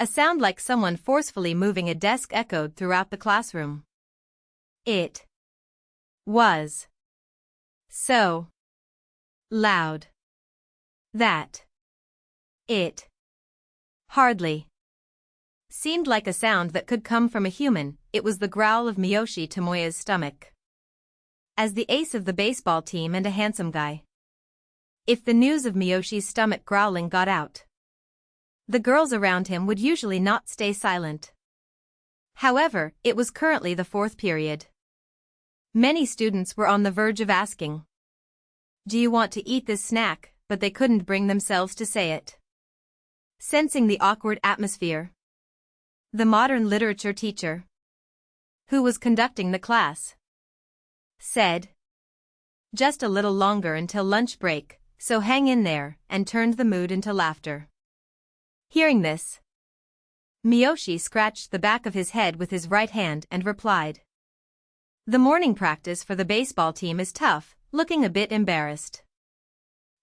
A sound like someone forcefully moving a desk echoed throughout the classroom. It was so loud that it hardly seemed like a sound that could come from a human. It was the growl of Miyoshi Tomoya's stomach. As the ace of the baseball team and a handsome guy, if the news of Miyoshi's stomach growling got out, the girls around him would usually not stay silent. However, it was currently the fourth period. Many students were on the verge of asking, "Do you want to eat this snack?" but they couldn't bring themselves to say it. Sensing the awkward atmosphere, the modern literature teacher, who was conducting the class, said, "Just a little longer until lunch break, so hang in there," and turned the mood into laughter. Hearing this, Miyoshi scratched the back of his head with his right hand and replied, "The morning practice for the baseball team is tough," looking a bit embarrassed.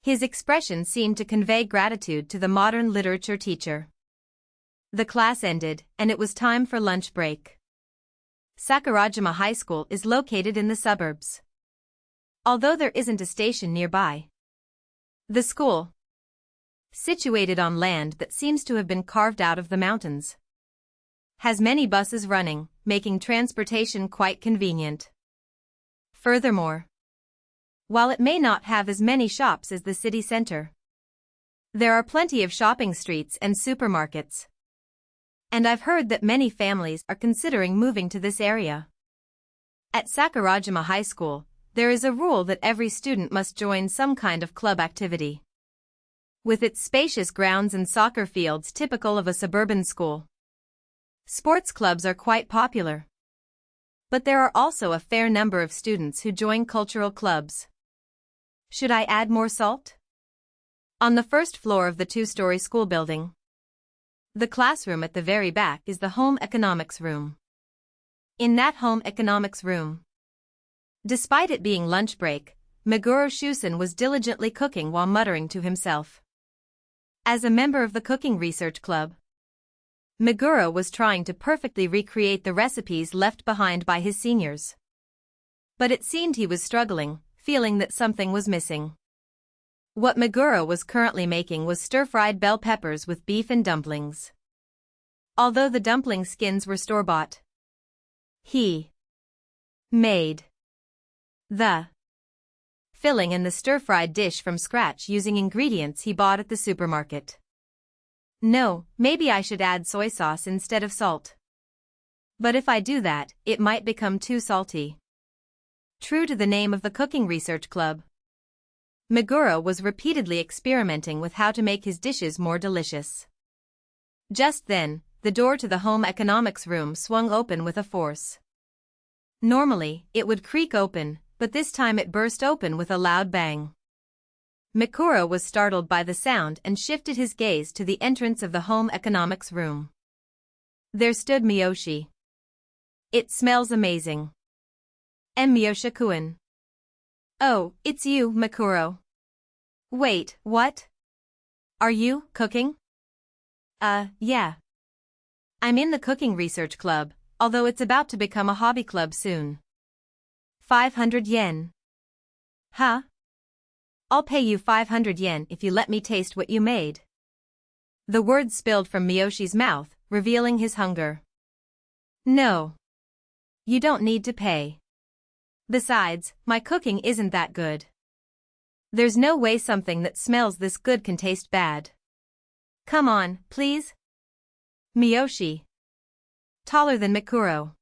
His expression seemed to convey gratitude to the modern literature teacher. The class ended, and it was time for lunch break. Sakurajima High School is located in the suburbs. Although there isn't a station nearby, the school, situated on land that seems to have been carved out of the mountains, has many buses running, making transportation quite convenient. Furthermore, while it may not have as many shops as the city center, there are plenty of shopping streets and supermarkets. And I've heard that many families are considering moving to this area. At Sakurajima High School, there is a rule that every student must join some kind of club activity. With its spacious grounds and soccer fields typical of a suburban school, sports clubs are quite popular. But there are also a fair number of students who join cultural clubs. Should I add more salt? On the first floor of the two-story school building, the classroom at the very back is the home economics room. In that home economics room, despite it being lunch break, Meguro Shusen was diligently cooking while muttering to himself. As a member of the cooking research club, Meguro was trying to perfectly recreate the recipes left behind by his seniors. But it seemed he was struggling, feeling that something was missing. What Meguro was currently making was stir-fried bell peppers with beef and dumplings. Although the dumpling skins were store-bought, he made the filling in the stir-fried dish from scratch using ingredients he bought at the supermarket. No, maybe I should add soy sauce instead of salt. But if I do that, it might become too salty. True to the name of the cooking research club, Meguro was repeatedly experimenting with how to make his dishes more delicious. Just then, the door to the home economics room swung open with a force. Normally, it would creak open, but this time it burst open with a loud bang. Mikuro was startled by the sound and shifted his gaze to the entrance of the home economics room. There stood Miyoshi. "It smells amazing. Miyoshi-kun." "Oh, it's you, Mikuro." "Wait, what? Are you cooking?" Yeah. I'm in the cooking research club, although it's about to become a hobby club soon." 500 yen. "Huh? I'll pay you 500 yen if you let me taste what you made." The words spilled from Miyoshi's mouth, revealing his hunger. "No. You don't need to pay. Besides, my cooking isn't that good. There's no way something that smells this good can taste bad. Come on, please." Miyoshi, taller than Mikuro,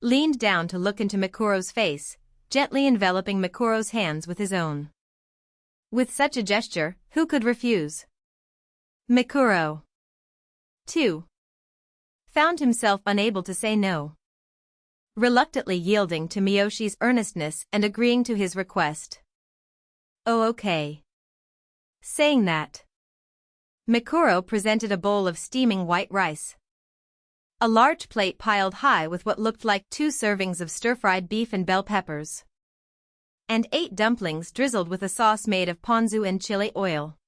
leaned down to look into Mikuro's face, gently enveloping Mikuro's hands with his own. With such a gesture, who could refuse? Mikuro, too, found himself unable to say no, reluctantly yielding to Miyoshi's earnestness and agreeing to his request. "Oh, okay." Saying that, Mikuro presented a bowl of steaming white rice, a large plate piled high with what looked like 2 servings of stir-fried beef and bell peppers, and 8 dumplings drizzled with a sauce made of ponzu and chili oil.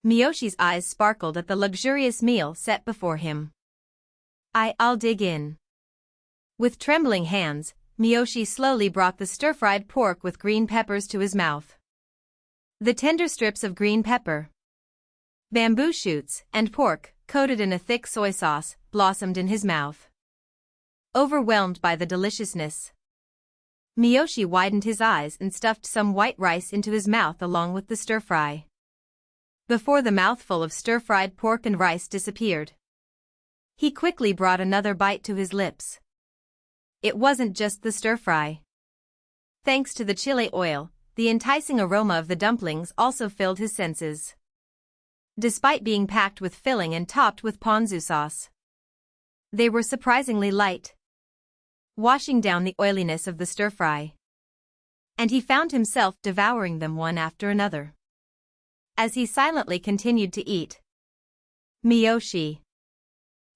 Miyoshi's eyes sparkled at the luxurious meal set before him. I'll dig in. With trembling hands, Miyoshi slowly brought the stir-fried pork with green peppers to his mouth. The tender strips of green pepper, bamboo shoots, and pork, coated in a thick soy sauce, blossomed in his mouth. Overwhelmed by the deliciousness, Miyoshi widened his eyes and stuffed some white rice into his mouth along with the stir-fry. Before the mouthful of stir-fried pork and rice disappeared, he quickly brought another bite to his lips. It wasn't just the stir-fry. Thanks to the chili oil, the enticing aroma of the dumplings also filled his senses. Despite being packed with filling and topped with ponzu sauce, they were surprisingly light, washing down the oiliness of the stir-fry. And he found himself devouring them one after another. As he silently continued to eat, Miyoshi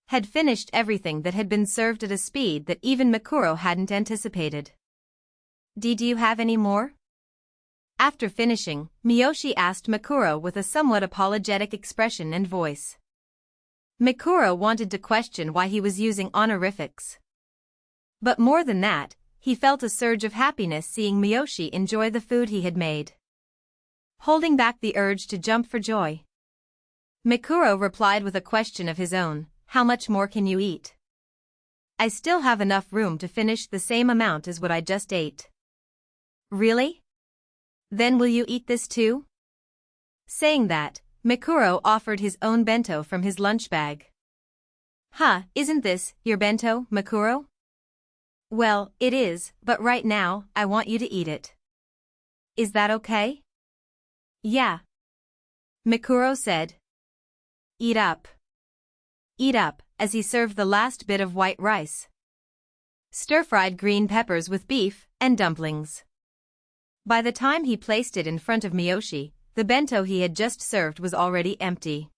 had finished everything that had been served at a speed that even Mikuro hadn't anticipated. Did you have any more? After finishing, Miyoshi asked Mikuro with a somewhat apologetic expression and voice. Mikuro wanted to question why he was using honorifics. But more than that, he felt a surge of happiness seeing Miyoshi enjoy the food he had made. Holding back the urge to jump for joy, Mikuro replied with a question of his own. How much more can you eat? I still have enough room to finish the same amount as what I just ate. Really? Then will you eat this too? Saying that, Mikuro offered his own bento from his lunch bag. Isn't this your bento, Mikuro? Well, it is, but right now, I want you to eat it. Is that okay? Yeah. Mikuro said. Eat up. Eat up, as he served the last bit of white rice, stir-fried green peppers with beef, and dumplings. By the time he placed it in front of Miyoshi, the bento he had just served was already empty.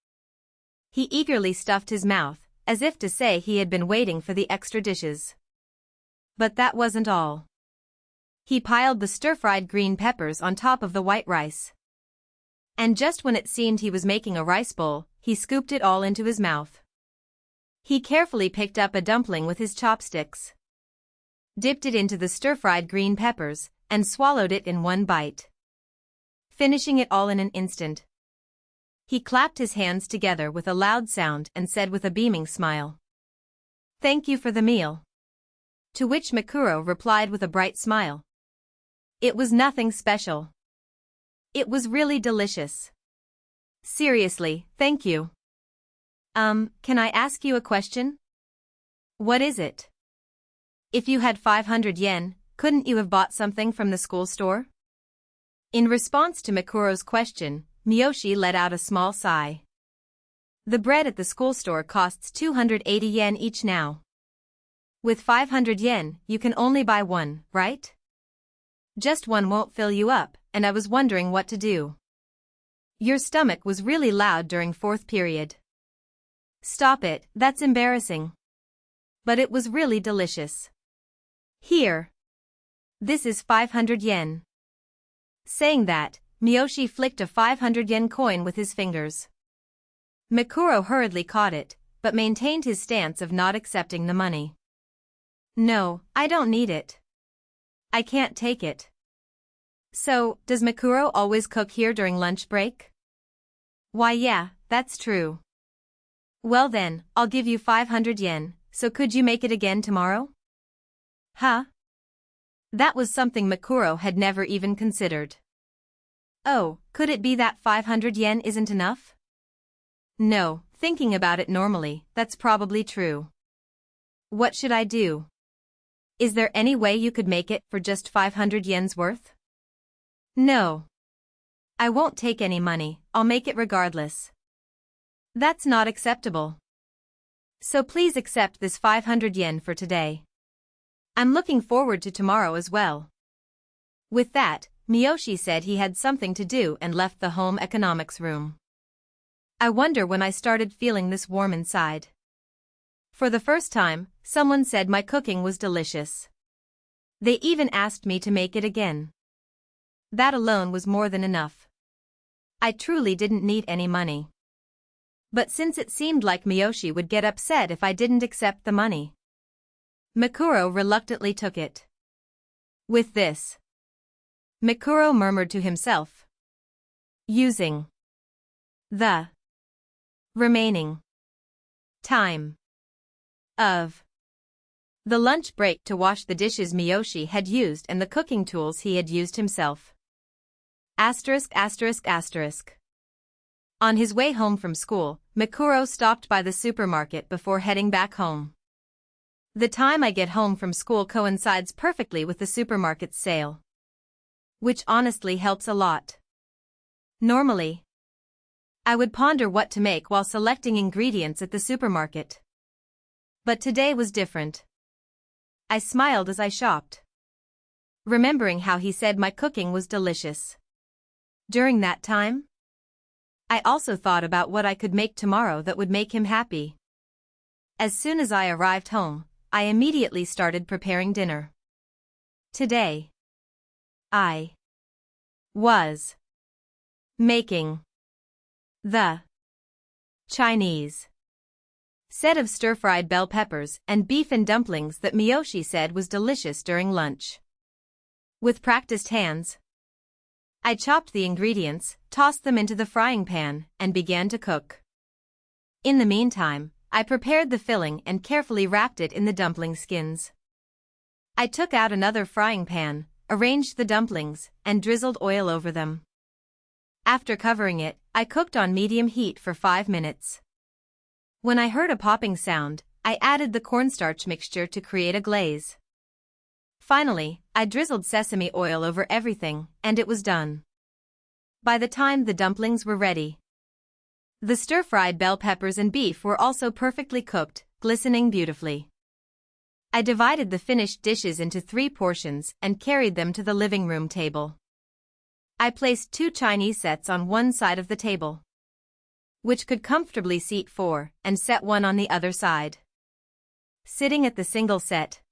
He eagerly stuffed his mouth, as if to say he had been waiting for the extra dishes. But that wasn't all. He piled the stir-fried green peppers on top of the white rice. And just when it seemed he was making a rice bowl, he scooped it all into his mouth. He carefully picked up a dumpling with his chopsticks, dipped it into the stir-fried green peppers, and swallowed it in one bite, finishing it all in an instant. He clapped his hands together with a loud sound and said with a beaming smile, "Thank you for the meal." To which Mikuro replied with a bright smile. It was nothing special. It was really delicious. Seriously, thank you. Can I ask you a question? What is it? If you had 500 yen, couldn't you have bought something from the school store? In response to Mikuro's question, Miyoshi let out a small sigh. The bread at the school store costs 280 yen each now. With 500 yen, you can only buy one, right? Just one won't fill you up, and I was wondering what to do. Your stomach was really loud during fourth period. Stop it, that's embarrassing. But it was really delicious. Here. This is 500 yen. Saying that, Miyoshi flicked a 500 yen coin with his fingers. Mikuro hurriedly caught it, but maintained his stance of not accepting the money. No, I don't need it. I can't take it. So, does Mikuro always cook here during lunch break? Why yeah, that's true. Well then, I'll give you 500 yen, so could you make it again tomorrow? That was something Mikuro had never even considered. Oh, could it be that 500 yen isn't enough? No, thinking about it normally, that's probably true. What should I do? Is there any way you could make it for just 500 yen's worth? No. I won't take any money, I'll make it regardless. That's not acceptable. So please accept this 500 yen for today. I'm looking forward to tomorrow as well. With that, Miyoshi said he had something to do and left the home economics room. I wonder when I started feeling this warm inside. For the first time, someone said my cooking was delicious. They even asked me to make it again. That alone was more than enough. I truly didn't need any money. But since it seemed like Miyoshi would get upset if I didn't accept the money, Mikuro reluctantly took it. With this, Mikuro murmured to himself, using the remaining time of the lunch break to wash the dishes Miyoshi had used and the cooking tools he had used himself. Asterisk asterisk asterisk. On his way home from school, Mikuro stopped by the supermarket before heading back home. The time I get home from school coincides perfectly with the supermarket's sale, which honestly helps a lot. Normally, I would ponder what to make while selecting ingredients at the supermarket. But today was different. I smiled as I shopped, remembering how he said my cooking was delicious. During that time, I also thought about what I could make tomorrow that would make him happy. As soon as I arrived home, I immediately started preparing dinner. Today, I was making the Chinese set of stir-fried bell peppers and beef and dumplings that Miyoshi said was delicious during lunch. With practiced hands, I chopped the ingredients, tossed them into the frying pan, and began to cook. In the meantime, I prepared the filling and carefully wrapped it in the dumpling skins. I took out another frying pan, arranged the dumplings, and drizzled oil over them. After covering it, I cooked on medium heat for 5 minutes. When I heard a popping sound, I added the cornstarch mixture to create a glaze. Finally, I drizzled sesame oil over everything, and it was done. By the time the dumplings were ready, the stir-fried bell peppers and beef were also perfectly cooked, glistening beautifully. I divided the finished dishes into 3 portions and carried them to the living room table. I placed 2 Chinese sets on one side of the table, which could comfortably seat 4, and set one on the other side. Sitting at the single set,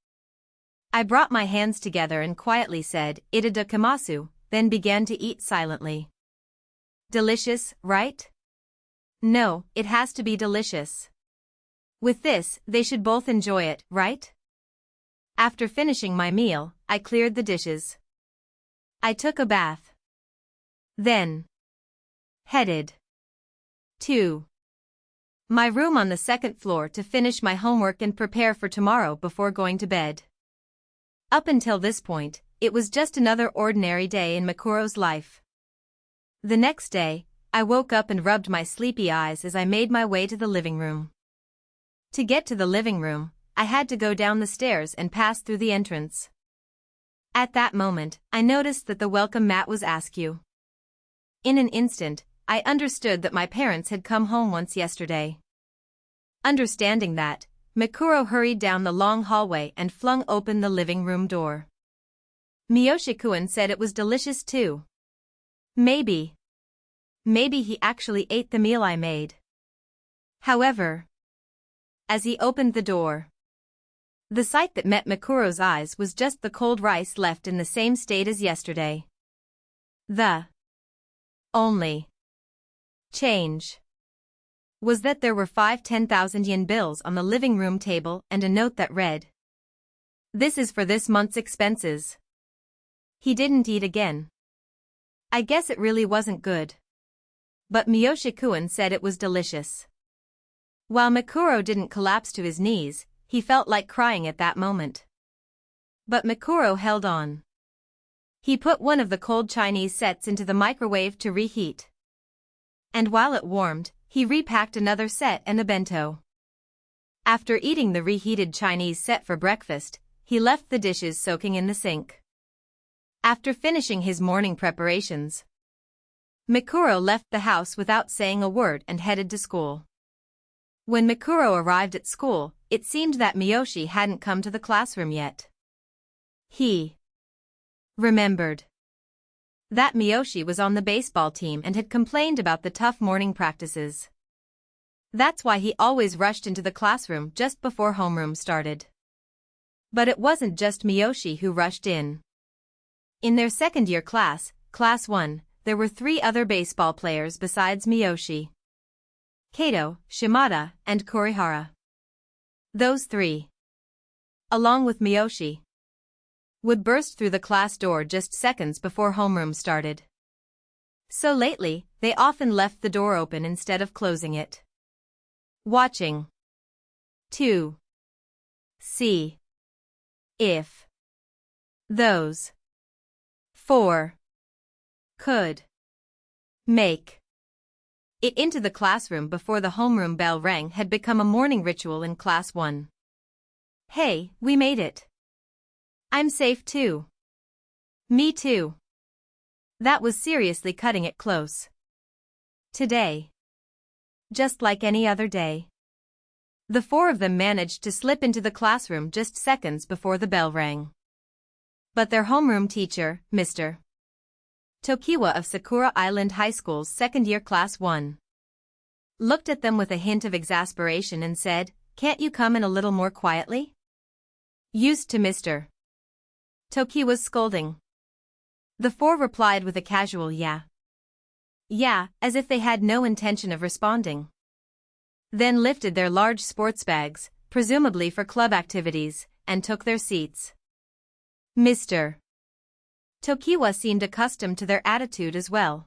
I brought my hands together and quietly said, "Itadakimasu," then began to eat silently. Delicious, right? No, it has to be delicious. With this, they should both enjoy it, right? After finishing my meal, I cleared the dishes. I took a bath. Then headed to my room on the 2nd floor to finish my homework and prepare for tomorrow before going to bed. Up until this point, it was just another ordinary day in Mikuro's life. The next day, I woke up and rubbed my sleepy eyes as I made my way to the living room. To get to the living room, I had to go down the stairs and pass through the entrance. At that moment, I noticed that the welcome mat was askew. In an instant, I understood that my parents had come home once yesterday. Understanding that, Mikuro hurried down the long hallway and flung open the living room door. Miyoshi-kun said it was delicious too. Maybe he actually ate the meal I made. However, as he opened the door, the sight that met Mikuro's eyes was just the cold rice left in the same state as yesterday. The only change was that there were 5 10,000 yen bills on the living room table and a note that read, "This is for this month's expenses." He didn't eat again. I guess it really wasn't good. But Miyoshi-kun said it was delicious. While Mikuro didn't collapse to his knees, he felt like crying at that moment. But Mikuro held on. He put one of the cold Chinese sets into the microwave to reheat. And while it warmed, he repacked another set and a bento. After eating the reheated Chinese set for breakfast, he left the dishes soaking in the sink. After finishing his morning preparations, Mikuro left the house without saying a word and headed to school. When Mikuro arrived at school, it seemed that Miyoshi hadn't come to the classroom yet. He remembered that Miyoshi was on the baseball team and had complained about the tough morning practices. That's why he always rushed into the classroom just before homeroom started. But it wasn't just Miyoshi who rushed in. In their second-year class, Class 1, there were 3 other baseball players besides Miyoshi: Kato, Shimada, and Kurihara. Those 3, along with Miyoshi, would burst through the class door just seconds before homeroom started. So lately, they often left the door open instead of closing it, watching to see if those 4 could make it into the classroom before the homeroom bell rang had become a morning ritual in Class 1. "Hey, we made it. I'm safe too." "Me too." That was seriously cutting it close. Today, just like any other day, the 4 of them managed to slip into the classroom just seconds before the bell rang. But their homeroom teacher, Mr. Tokiwa of Sakura Island High School's second-year Class 1, looked at them with a hint of exasperation and said, "Can't you come in a little more quietly?" Used to Mr. Tokiwa's scolding, the 4 replied with a casual "yeah." Yeah, as if they had no intention of responding. Then lifted their large sports bags, presumably for club activities, and took their seats. Mr. Tokiwa seemed accustomed to their attitude as well,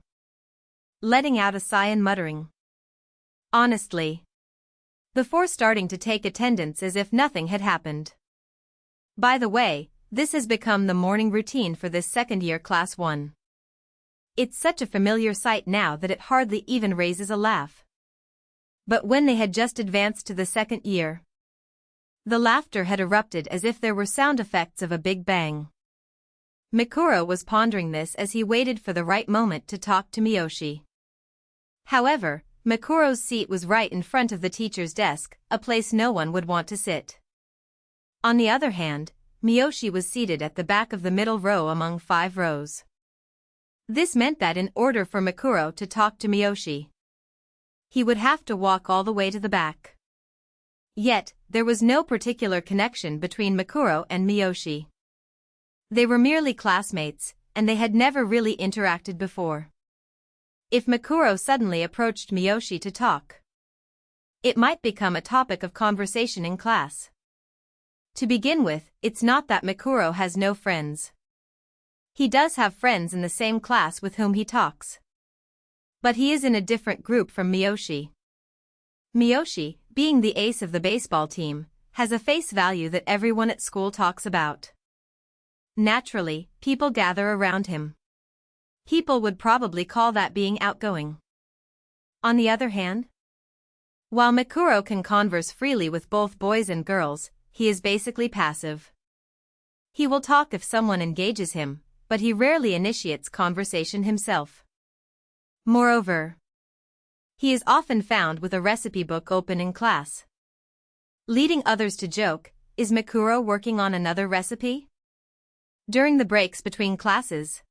letting out a sigh and muttering, "Honestly." The 4 starting to take attendance as if nothing had happened. By the way, this has become the morning routine for this second-year Class 1. It's such a familiar sight now that it hardly even raises a laugh. But when they had just advanced to the second year, the laughter had erupted as if there were sound effects of a big bang. Mikuro was pondering this as he waited for the right moment to talk to Miyoshi. However, Mikuro's seat was right in front of the teacher's desk, a place no one would want to sit. On the other hand, Miyoshi was seated at the back of the middle row among 5 rows. This meant that in order for Mikuro to talk to Miyoshi, he would have to walk all the way to the back. Yet, there was no particular connection between Mikuro and Miyoshi. They were merely classmates, and they had never really interacted before. If Mikuro suddenly approached Miyoshi to talk, it might become a topic of conversation in class. To begin with, it's not that Mikuro has no friends. He does have friends in the same class with whom he talks. But he is in a different group from Miyoshi. Miyoshi, being the ace of the baseball team, has a face value that everyone at school talks about. Naturally, people gather around him. People would probably call that being outgoing. On the other hand, while Mikuro can converse freely with both boys and girls, he is basically passive. He will talk if someone engages him, but he rarely initiates conversation himself. Moreover, he is often found with a recipe book open in class, leading others to joke, "Is Mikuro working on another recipe?" During the breaks between classes,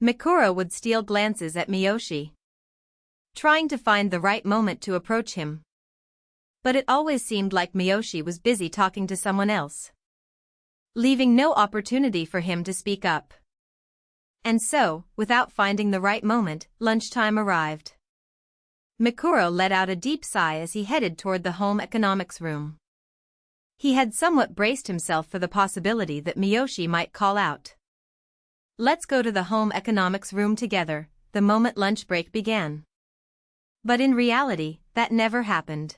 Mikuro would steal glances at Miyoshi, trying to find the right moment to approach him. But it always seemed like Miyoshi was busy talking to someone else, leaving no opportunity for him to speak up. And so, without finding the right moment, lunchtime arrived. Mikuro let out a deep sigh as he headed toward the home economics room. He had somewhat braced himself for the possibility that Miyoshi might call out, "Let's go to the home economics room together," the moment lunch break began. But in reality, that never happened.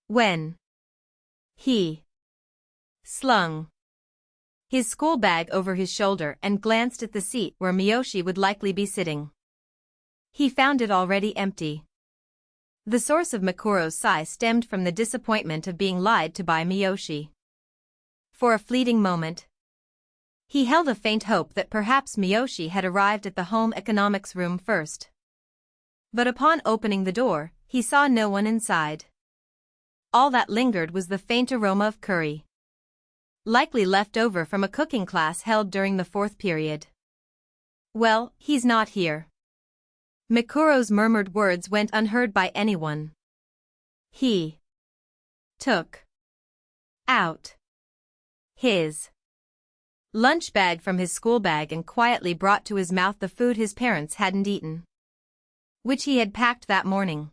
When he slung his school bag over his shoulder and glanced at the seat where Miyoshi would likely be sitting, he found it already empty. The source of Mikuro's sigh stemmed from the disappointment of being lied to by Miyoshi. For a fleeting moment, he held a faint hope that perhaps Miyoshi had arrived at the home economics room first. But upon opening the door, he saw no one inside. All that lingered was the faint aroma of curry, likely left over from a cooking class held during the 4th period. "Well, he's not here." Mikuro's murmured words went unheard by anyone. He took out his lunch bag from his school bag and quietly brought to his mouth the food his parents hadn't eaten, which he had packed that morning,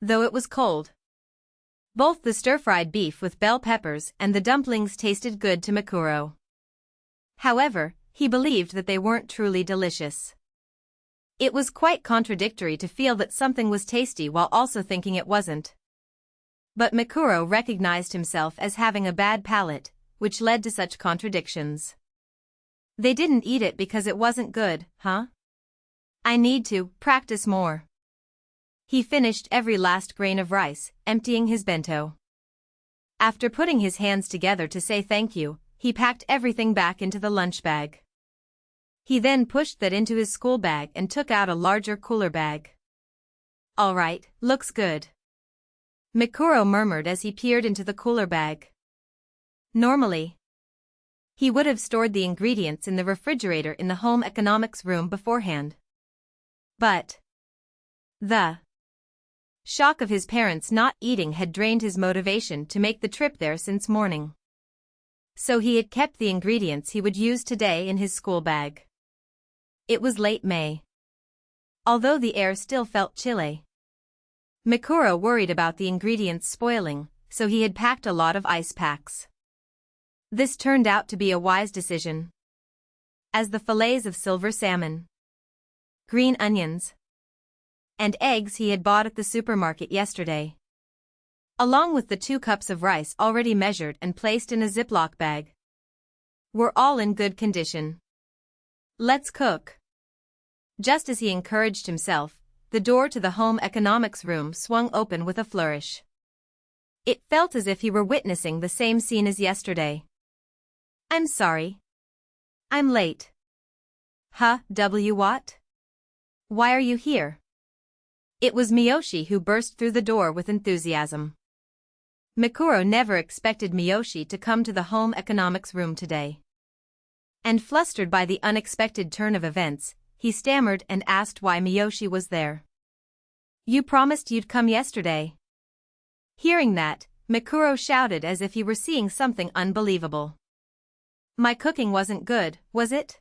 though it was cold. Both the stir-fried beef with bell peppers and the dumplings tasted good to Mikuro. However, he believed that they weren't truly delicious. It was quite contradictory to feel that something was tasty while also thinking it wasn't. But Mikuro recognized himself as having a bad palate, which led to such contradictions. They didn't eat it because it wasn't good, huh? I need to practice more. He finished every last grain of rice, emptying his bento. After putting his hands together to say thank you, he packed everything back into the lunch bag. He then pushed that into his school bag and took out a larger cooler bag. All right, looks good, Mikuro murmured as he peered into the cooler bag. Normally, he would have stored the ingredients in the refrigerator in the home economics room beforehand. But the shock of his parents not eating had drained his motivation to make the trip there since morning. So he had kept the ingredients he would use today in his school bag. It was late May. Although the air still felt chilly, Mikuro worried about the ingredients spoiling, so he had packed a lot of ice packs. This turned out to be a wise decision, as the fillets of silver salmon, green onions, and eggs he had bought at the supermarket yesterday, along with the 2 cups of rice already measured and placed in a Ziploc bag, were all in good condition. Let's cook. Just as he encouraged himself, the door to the home economics room swung open with a flourish. It felt as if he were witnessing the same scene as yesterday. I'm sorry. I'm late. Huh, what? Why are you here? It was Miyoshi who burst through the door with enthusiasm. Mikuro never expected Miyoshi to come to the home economics room today. And flustered by the unexpected turn of events, he stammered and asked why Miyoshi was there. You promised you'd come yesterday. Hearing that, Mikuro shouted as if he were seeing something unbelievable. My cooking wasn't good, was it?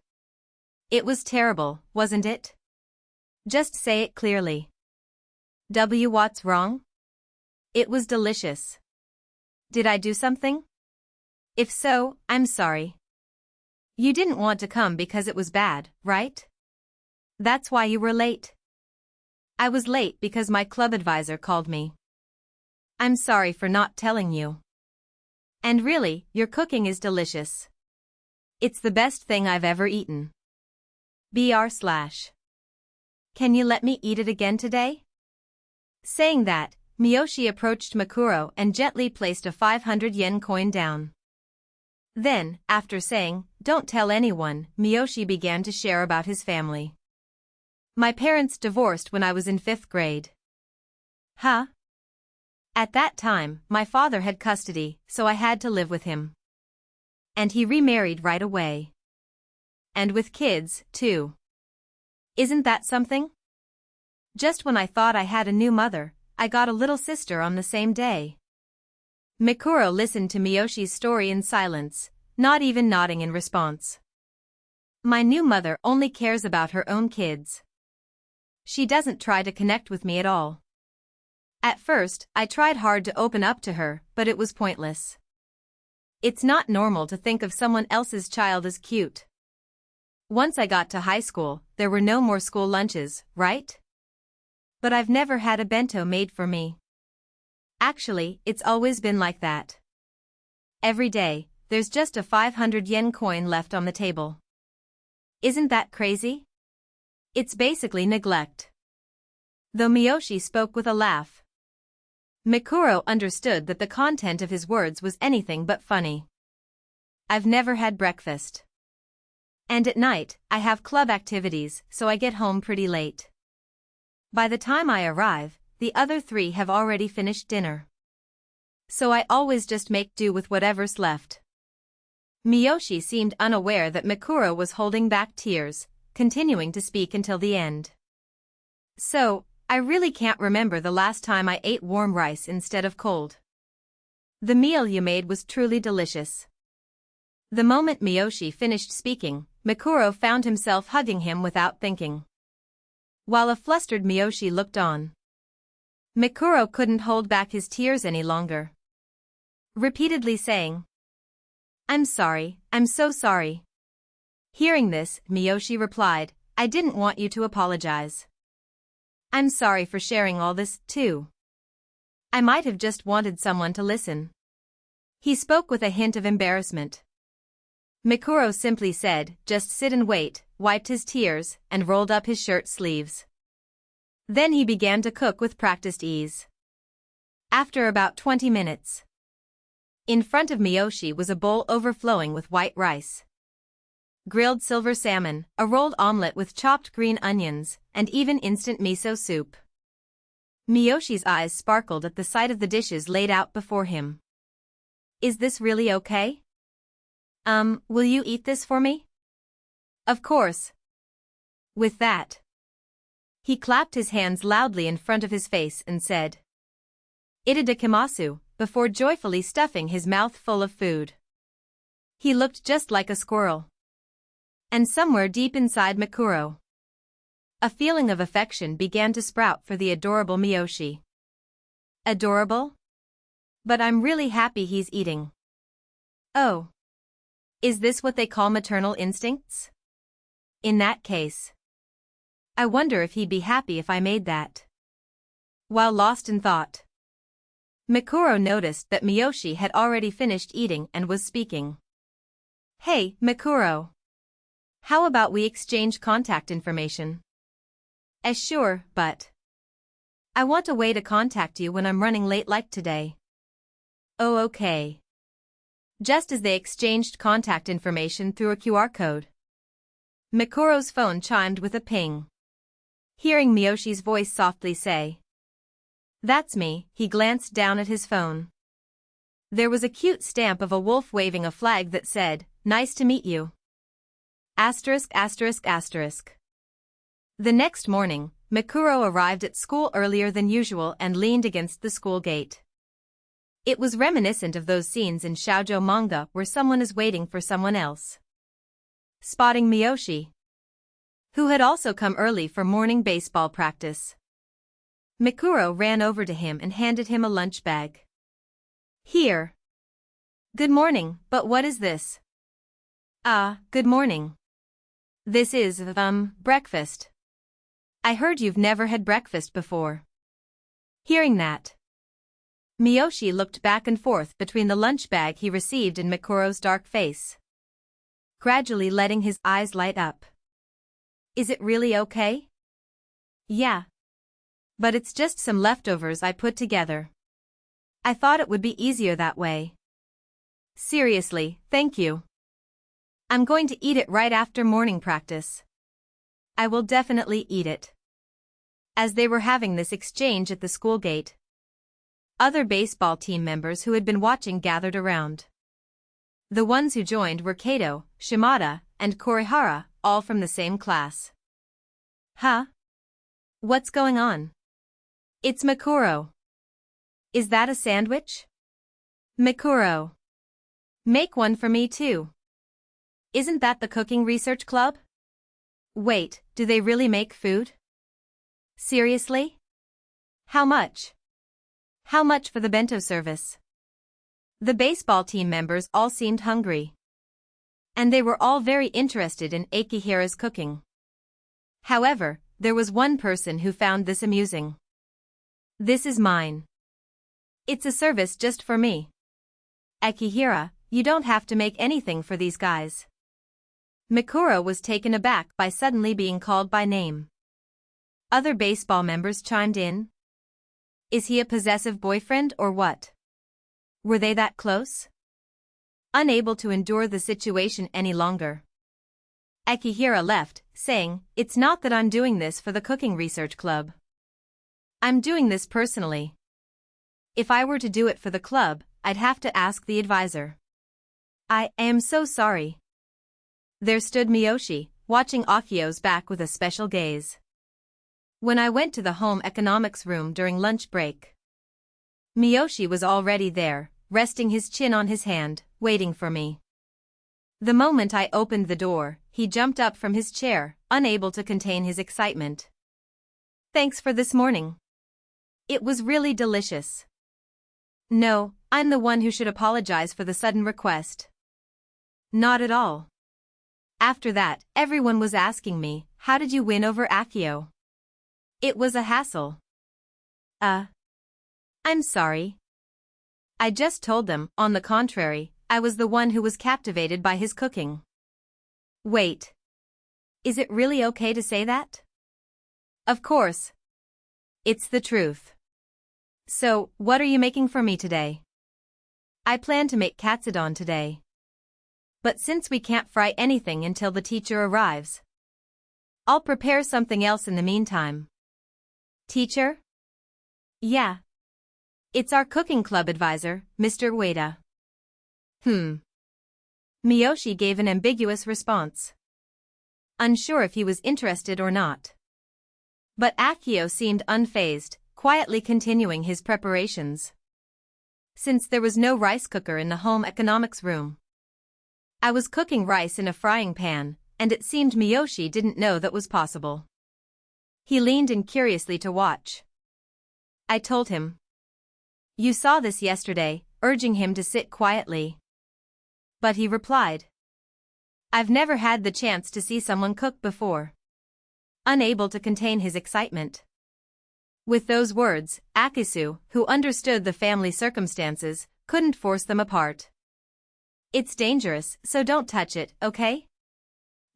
It was terrible, wasn't it? Just say it clearly. What's wrong? It was delicious. Did I do something? If so, I'm sorry. You didn't want to come because it was bad, right? That's why you were late. I was late because my club advisor called me. I'm sorry for not telling you. And really, your cooking is delicious. It's the best thing I've ever eaten. Can you let me eat it again today? Saying that, Miyoshi approached Mikuro and gently placed a 500 yen coin down. Then, after saying, don't tell anyone, Miyoshi began to share about his family. My parents divorced when I was in 5th grade. Huh? At that time, my father had custody, so I had to live with him. And he remarried right away. And with kids, too. Isn't that something? Just when I thought I had a new mother, I got a little sister on the same day. Mikuro listened to Miyoshi's story in silence, not even nodding in response. My new mother only cares about her own kids. She doesn't try to connect with me at all. At first, I tried hard to open up to her, but it was pointless. It's not normal to think of someone else's child as cute. Once I got to high school, there were no more school lunches, right? But I've never had a bento made for me. Actually, it's always been like that. Every day, there's just a 500 yen coin left on the table. Isn't that crazy? It's basically neglect. Though Miyoshi spoke with a laugh, Mikuro understood that the content of his words was anything but funny. I've never had breakfast. And at night, I have club activities, so I get home pretty late. By the time I arrive, the other 3 have already finished dinner. So I always just make do with whatever's left. Miyoshi seemed unaware that Mikuro was holding back tears, continuing to speak until the end. So, I really can't remember the last time I ate warm rice instead of cold. The meal you made was truly delicious. The moment Miyoshi finished speaking, Mikuro found himself hugging him without thinking. While a flustered Miyoshi looked on, Mikuro couldn't hold back his tears any longer, repeatedly saying, "I'm sorry, I'm so sorry." Hearing this, Miyoshi replied, "I didn't want you to apologize. I'm sorry for sharing all this, too. I might have just wanted someone to listen." He spoke with a hint of embarrassment. Mikuro simply said, "Just sit and wait," wiped his tears, and rolled up his shirt sleeves. Then he began to cook with practiced ease. After about 20 minutes, in front of Miyoshi was a bowl overflowing with white rice, grilled silver salmon, a rolled omelette with chopped green onions, and even instant miso soup. Miyoshi's eyes sparkled at the sight of the dishes laid out before him. "Is this really okay? Will you eat this for me?" "Of course." With that, he clapped his hands loudly in front of his face and said, "Itadakimasu," before joyfully stuffing his mouth full of food. He looked just like a squirrel. And somewhere deep inside Mikuro, a feeling of affection began to sprout for the adorable Miyoshi. Adorable? But I'm really happy he's eating. Oh. Is this what they call maternal instincts? In that case, I wonder if he'd be happy if I made that. While lost in thought, Mikuro noticed that Miyoshi had already finished eating and was speaking. "Hey, Mikuro. How about we exchange contact information?" Sure, but I want a way to contact you when I'm running late like today." "Oh, okay." Just as they exchanged contact information through a QR code, Mikuro's phone chimed with a ping. Hearing Miyoshi's voice softly say, "That's me," he glanced down at his phone. There was a cute stamp of a wolf waving a flag that said, "Nice to meet you." Asterisk asterisk asterisk. The next morning, Mikuro arrived at school earlier than usual and leaned against the school gate. It was reminiscent of those scenes in shoujo manga where someone is waiting for someone else. Spotting Miyoshi, who had also come early for morning baseball practice, Mikuro ran over to him and handed him a lunch bag. "Here." "Good morning, but what is this?" Good morning. This is, breakfast. I heard you've never had breakfast before." Hearing that, Miyoshi looked back and forth between the lunch bag he received and Mikuro's dark face, gradually letting his eyes light up. "Is it really okay?" "Yeah. But it's just some leftovers I put together. I thought it would be easier that way." "Seriously, thank you. I'm going to eat it right after morning practice." "I will definitely eat it." As they were having this exchange at the school gate, other baseball team members who had been watching gathered around. The ones who joined were Kato, Shimada, and Korihara, all from the same class. "Huh? What's going on?" "It's Mikuro." "Is that a sandwich?" "Mikuro. Make one for me too." "Isn't that the cooking research club?" "Wait, do they really make food?" "Seriously? How much? How much for the bento service?" The baseball team members all seemed hungry, and they were all very interested in Akihira's cooking. However, there was one person who found this amusing. "This is mine. It's a service just for me. Akihira, you don't have to make anything for these guys." Mikuro was taken aback by suddenly being called by name. Other baseball members chimed in. Is he a possessive boyfriend or what? Were they that close? Unable to endure the situation any longer, Akihira left, saying, "It's not that I'm doing this for the cooking research club. I'm doing this personally. If I were to do it for the club, I'd have to ask the advisor." I am so sorry." There stood Miyoshi, watching Akio's back with a special gaze. When I went to the home economics room during lunch break, Miyoshi was already there, resting his chin on his hand, waiting for me. The moment I opened the door, he jumped up from his chair, unable to contain his excitement. Thanks for this morning. It was really delicious. No, I'm the one who should apologize for the sudden request. Not at all. After that, everyone was asking me, how did you win over Akio? It was a hassle. I'm sorry. I just told them, on the contrary, I was the one who was captivated by his cooking. Wait. Is it really okay to say that? Of course. It's the truth. So, what are you making for me today? I plan to make katsudon today. But since we can't fry anything until the teacher arrives, I'll prepare something else in the meantime. Teacher? Yeah. It's our cooking club advisor, Mr. Ueda. Miyoshi gave an ambiguous response, unsure if he was interested or not. But Akio seemed unfazed, quietly continuing his preparations. Since there was no rice cooker in the home economics room, I was cooking rice in a frying pan, and it seemed Miyoshi didn't know that was possible. He leaned in curiously to watch. I told him. You saw this yesterday, urging him to sit quietly. But he replied. I've never had the chance to see someone cook before. Unable to contain his excitement. With those words, Akisu, who understood the family circumstances, couldn't force them apart. It's dangerous, so don't touch it, okay?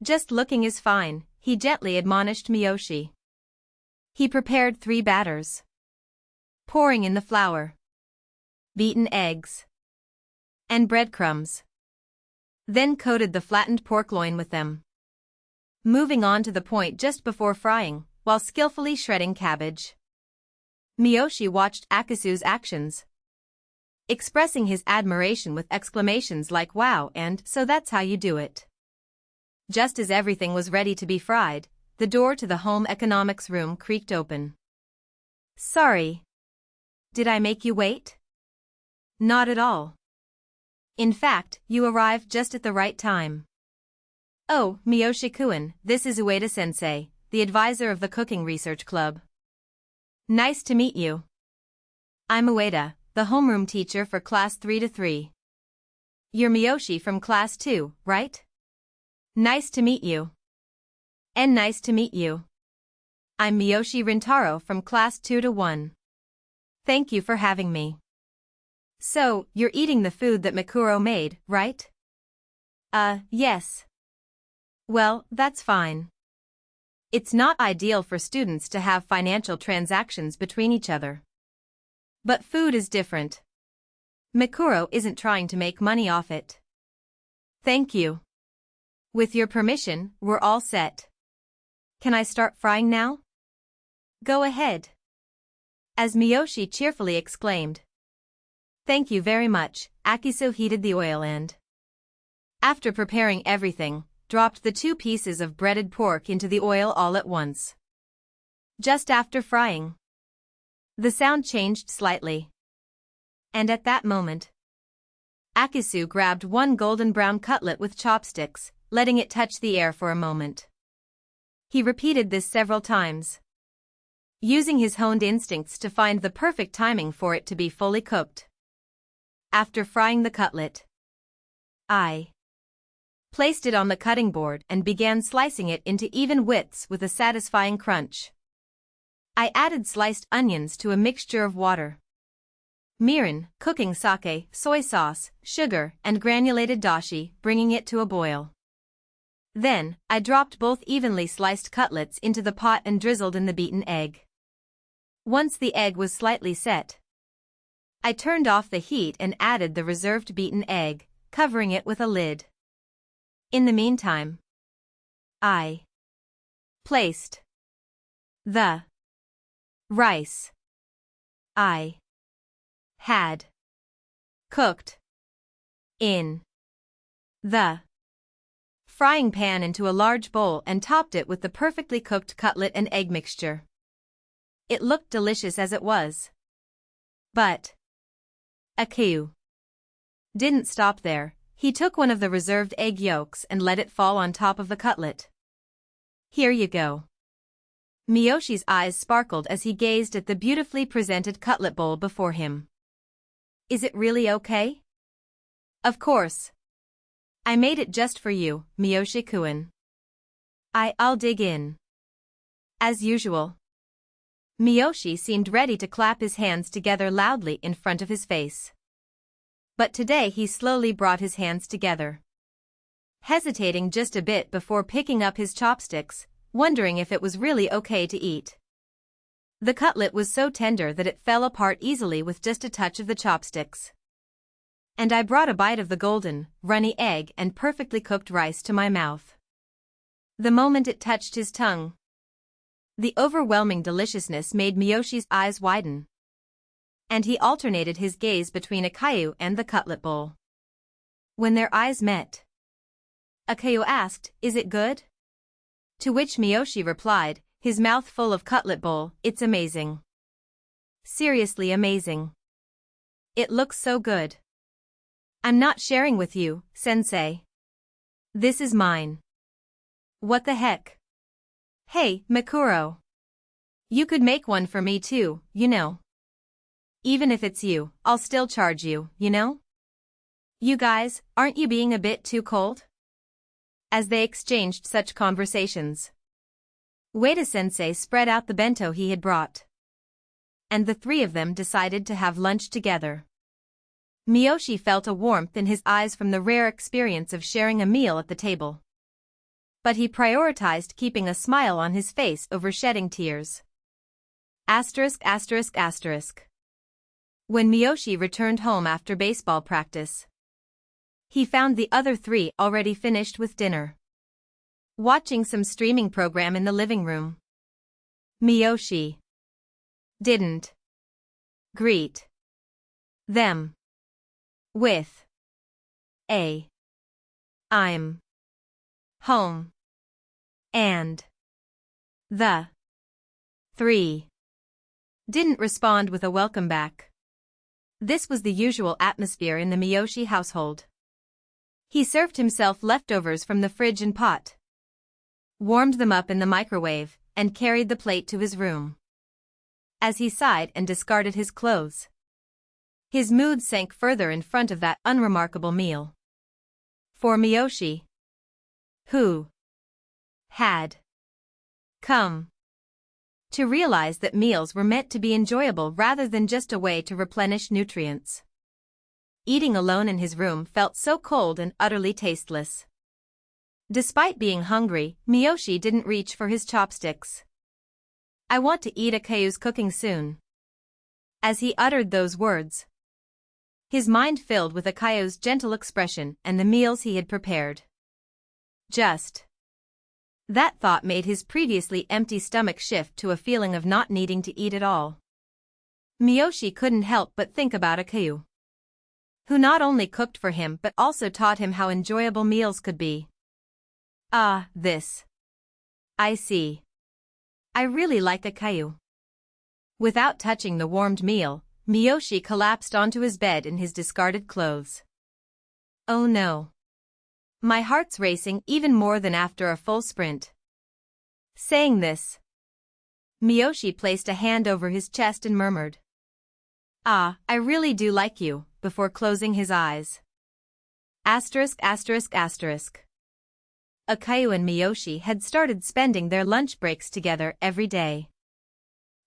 Just looking is fine, he gently admonished Miyoshi. He prepared 3 batters. Pouring in the flour, beaten eggs, and breadcrumbs. Then coated the flattened pork loin with them. Moving on to the point just before frying, while skillfully shredding cabbage. Miyoshi watched Akisu's actions, expressing his admiration with exclamations like wow and so that's how you do it. Just as everything was ready to be fried, the door to the home economics room creaked open. Sorry. Did I make you wait? Not at all. In fact, you arrived just at the right time. Oh, Miyoshi-kun, this is Ueda-sensei, the advisor of the Cooking Research Club. Nice to meet you. I'm Ueda, the homeroom teacher for class 3-3. You're Miyoshi from class 2, right? Nice to meet you. And nice to meet you. I'm Miyoshi Rintaro from class 2-1. Thank you for having me. So, you're eating the food that Mikuro made, right? Yes. Well, that's fine. It's not ideal for students to have financial transactions between each other. But food is different. Mikuro isn't trying to make money off it. Thank you. With your permission, we're all set. Can I start frying now? Go ahead. As Miyoshi cheerfully exclaimed. Thank you very much, Akisu heated the oil and, after preparing everything, dropped the 2 pieces of breaded pork into the oil all at once. Just after frying, the sound changed slightly. And at that moment, Akisu grabbed 1 golden brown cutlet with chopsticks, letting it touch the air for a moment. He repeated this several times, using his honed instincts to find the perfect timing for it to be fully cooked. After frying the cutlet, I placed it on the cutting board and began slicing it into even widths with a satisfying crunch. I added sliced onions to a mixture of water, mirin, cooking sake, soy sauce, sugar, and granulated dashi, bringing it to a boil. Then, I dropped both evenly sliced cutlets into the pot and drizzled in the beaten egg. Once the egg was slightly set, I turned off the heat and added the reserved beaten egg, covering it with a lid. In the meantime, I placed the rice I had cooked in the frying pan into a large bowl and topped it with the perfectly cooked cutlet and egg mixture. It looked delicious as it was. But Akiu didn't stop there. He took one of the reserved egg yolks and let it fall on top of the cutlet. Here you go. Miyoshi's eyes sparkled as he gazed at the beautifully presented cutlet bowl before him. Is it really okay? Of course. I made it just for you, Miyoshi-kun. I'll dig in. As usual. Miyoshi seemed ready to clap his hands together loudly in front of his face. But today he slowly brought his hands together. Hesitating just a bit before picking up his chopsticks, wondering if it was really okay to eat. The cutlet was so tender that it fell apart easily with just a touch of the chopsticks. And I brought a bite of the golden, runny egg and perfectly cooked rice to my mouth. The moment it touched his tongue, the overwhelming deliciousness made Miyoshi's eyes widen. And he alternated his gaze between Akayu and the cutlet bowl. When their eyes met, Akayu asked, "Is it good?" To which Miyoshi replied, his mouth full of cutlet bowl, "It's amazing. Seriously amazing. It looks so good. I'm not sharing with you, sensei. This is mine." What the heck? Hey, Mikuro. You could make one for me too, you know. Even if it's you, I'll still charge you, you know? You guys, aren't you being a bit too cold? As they exchanged such conversations, Ueda-sensei spread out the bento he had brought. And the three of them decided to have lunch together. Miyoshi felt a warmth in his eyes from the rare experience of sharing a meal at the table. But he prioritized keeping a smile on his face over shedding tears. Asterisk asterisk asterisk. When Miyoshi returned home after baseball practice, he found the other three already finished with dinner, watching some streaming program in the living room. Miyoshi didn't greet them with a "I'm home," and the three didn't respond with a welcome back. This was the usual atmosphere in the Miyoshi household. He served himself leftovers from the fridge and pot, warmed them up in the microwave, and carried the plate to his room. As he sighed and discarded his clothes, his mood sank further in front of that unremarkable meal. For Miyoshi, who had come to realize that meals were meant to be enjoyable rather than just a way to replenish nutrients. Eating alone in his room felt so cold and utterly tasteless. Despite being hungry, Miyoshi didn't reach for his chopsticks. "I want to eat Akayu's cooking soon." As he uttered those words, his mind filled with Akayu's gentle expression and the meals he had prepared. Just that thought made his previously empty stomach shift to a feeling of not needing to eat at all. Miyoshi couldn't help but think about Akayu, who not only cooked for him but also taught him how enjoyable meals could be. This. I see. I really like Akayu. Without touching the warmed meal, Miyoshi collapsed onto his bed in his discarded clothes. Oh no. My heart's racing even more than after a full sprint. Saying this, Miyoshi placed a hand over his chest and murmured, "I really do like you," before closing his eyes. Asterisk asterisk asterisk. Akayu and Miyoshi had started spending their lunch breaks together every day.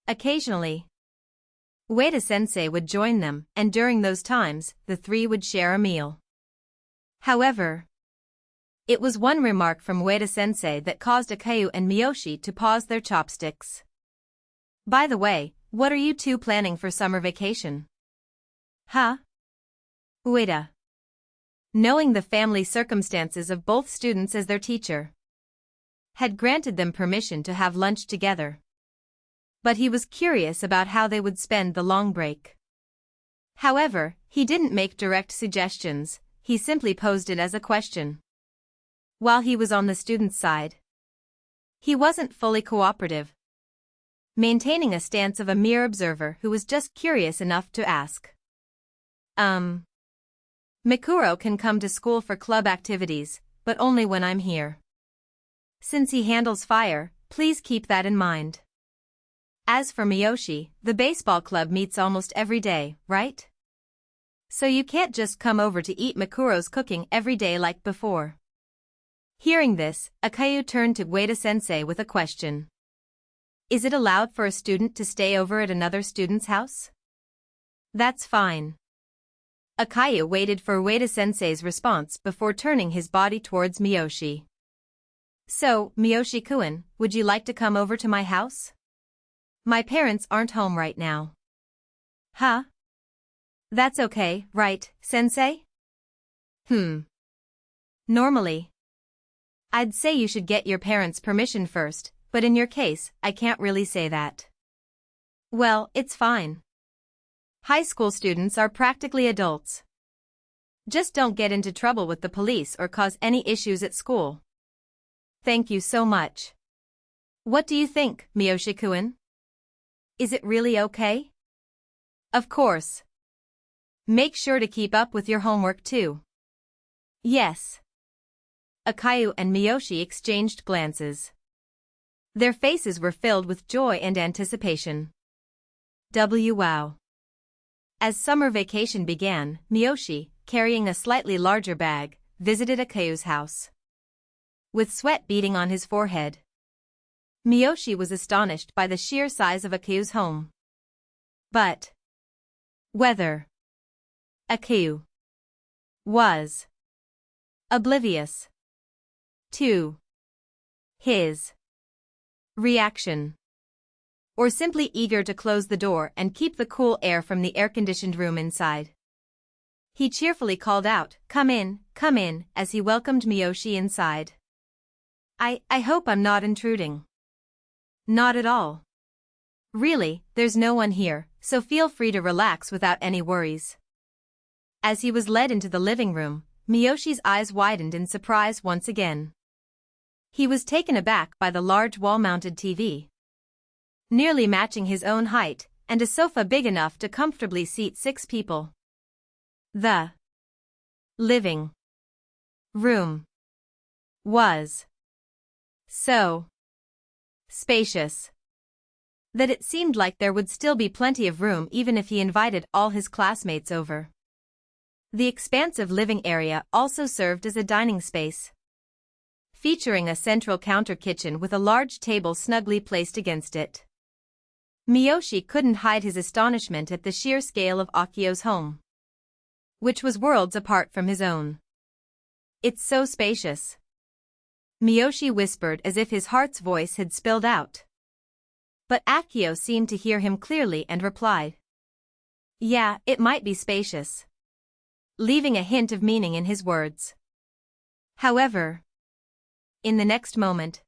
Occasionally, Ueda-sensei would join them, and during those times, the three would share a meal. However, it was one remark from Ueda-sensei that caused Akayu and Miyoshi to pause their chopsticks. "By the way, what are you two planning for summer vacation?" "Huh?" Ueda, knowing the family circumstances of both students as their teacher, had granted them permission to have lunch together. But he was curious about how they would spend the long break. However, he didn't make direct suggestions, he simply posed it as a question. While he was on the student's side, he wasn't fully cooperative, maintaining a stance of a mere observer who was just curious enough to ask. Mikuro can come to school for club activities, but only when I'm here. Since he handles fire, please keep that in mind. As for Miyoshi, the baseball club meets almost every day, right? So you can't just come over to eat Mikuro's cooking every day like before. Hearing this, Akayu turned to Ueda-sensei with a question. Is it allowed for a student to stay over at another student's house? That's fine. Akayu waited for Ueda-sensei's response before turning his body towards Miyoshi. So, Miyoshi-kun, would you like to come over to my house? My parents aren't home right now. Huh? That's okay, right, sensei? Normally, I'd say you should get your parents' permission first, but in your case, I can't really say that. Well, it's fine. High school students are practically adults. Just don't get into trouble with the police or cause any issues at school. Thank you so much. What do you think, Miyoshi-kun? Is it really okay? Of course. Make sure to keep up with your homework too. Yes. Akayu and Miyoshi exchanged glances. Their faces were filled with joy and anticipation. Wow. As summer vacation began, Miyoshi, carrying a slightly larger bag, visited Akayu's house. With sweat beading on his forehead, Miyoshi was astonished by the sheer size of Akayu's home. But whether Akayu was oblivious to his reaction, or simply eager to close the door and keep the cool air from the air-conditioned room inside, he cheerfully called out, come in, as he welcomed Miyoshi inside. I hope I'm not intruding. Not at all. Really, there's no one here, so feel free to relax without any worries. As he was led into the living room, Miyoshi's eyes widened in surprise once again. He was taken aback by the large wall-mounted TV, nearly matching his own height, and a sofa big enough to comfortably seat 6 people. The living room was so spacious that it seemed like there would still be plenty of room even if he invited all his classmates over. The expansive living area also served as a dining space, featuring a central counter kitchen with a large table snugly placed against it. Miyoshi couldn't hide his astonishment at the sheer scale of Akio's home, which was worlds apart from his own. It's so spacious, Miyoshi whispered as if his heart's voice had spilled out. But Akio seemed to hear him clearly and replied, yeah, it might be spacious, leaving a hint of meaning in his words. However, in the next moment,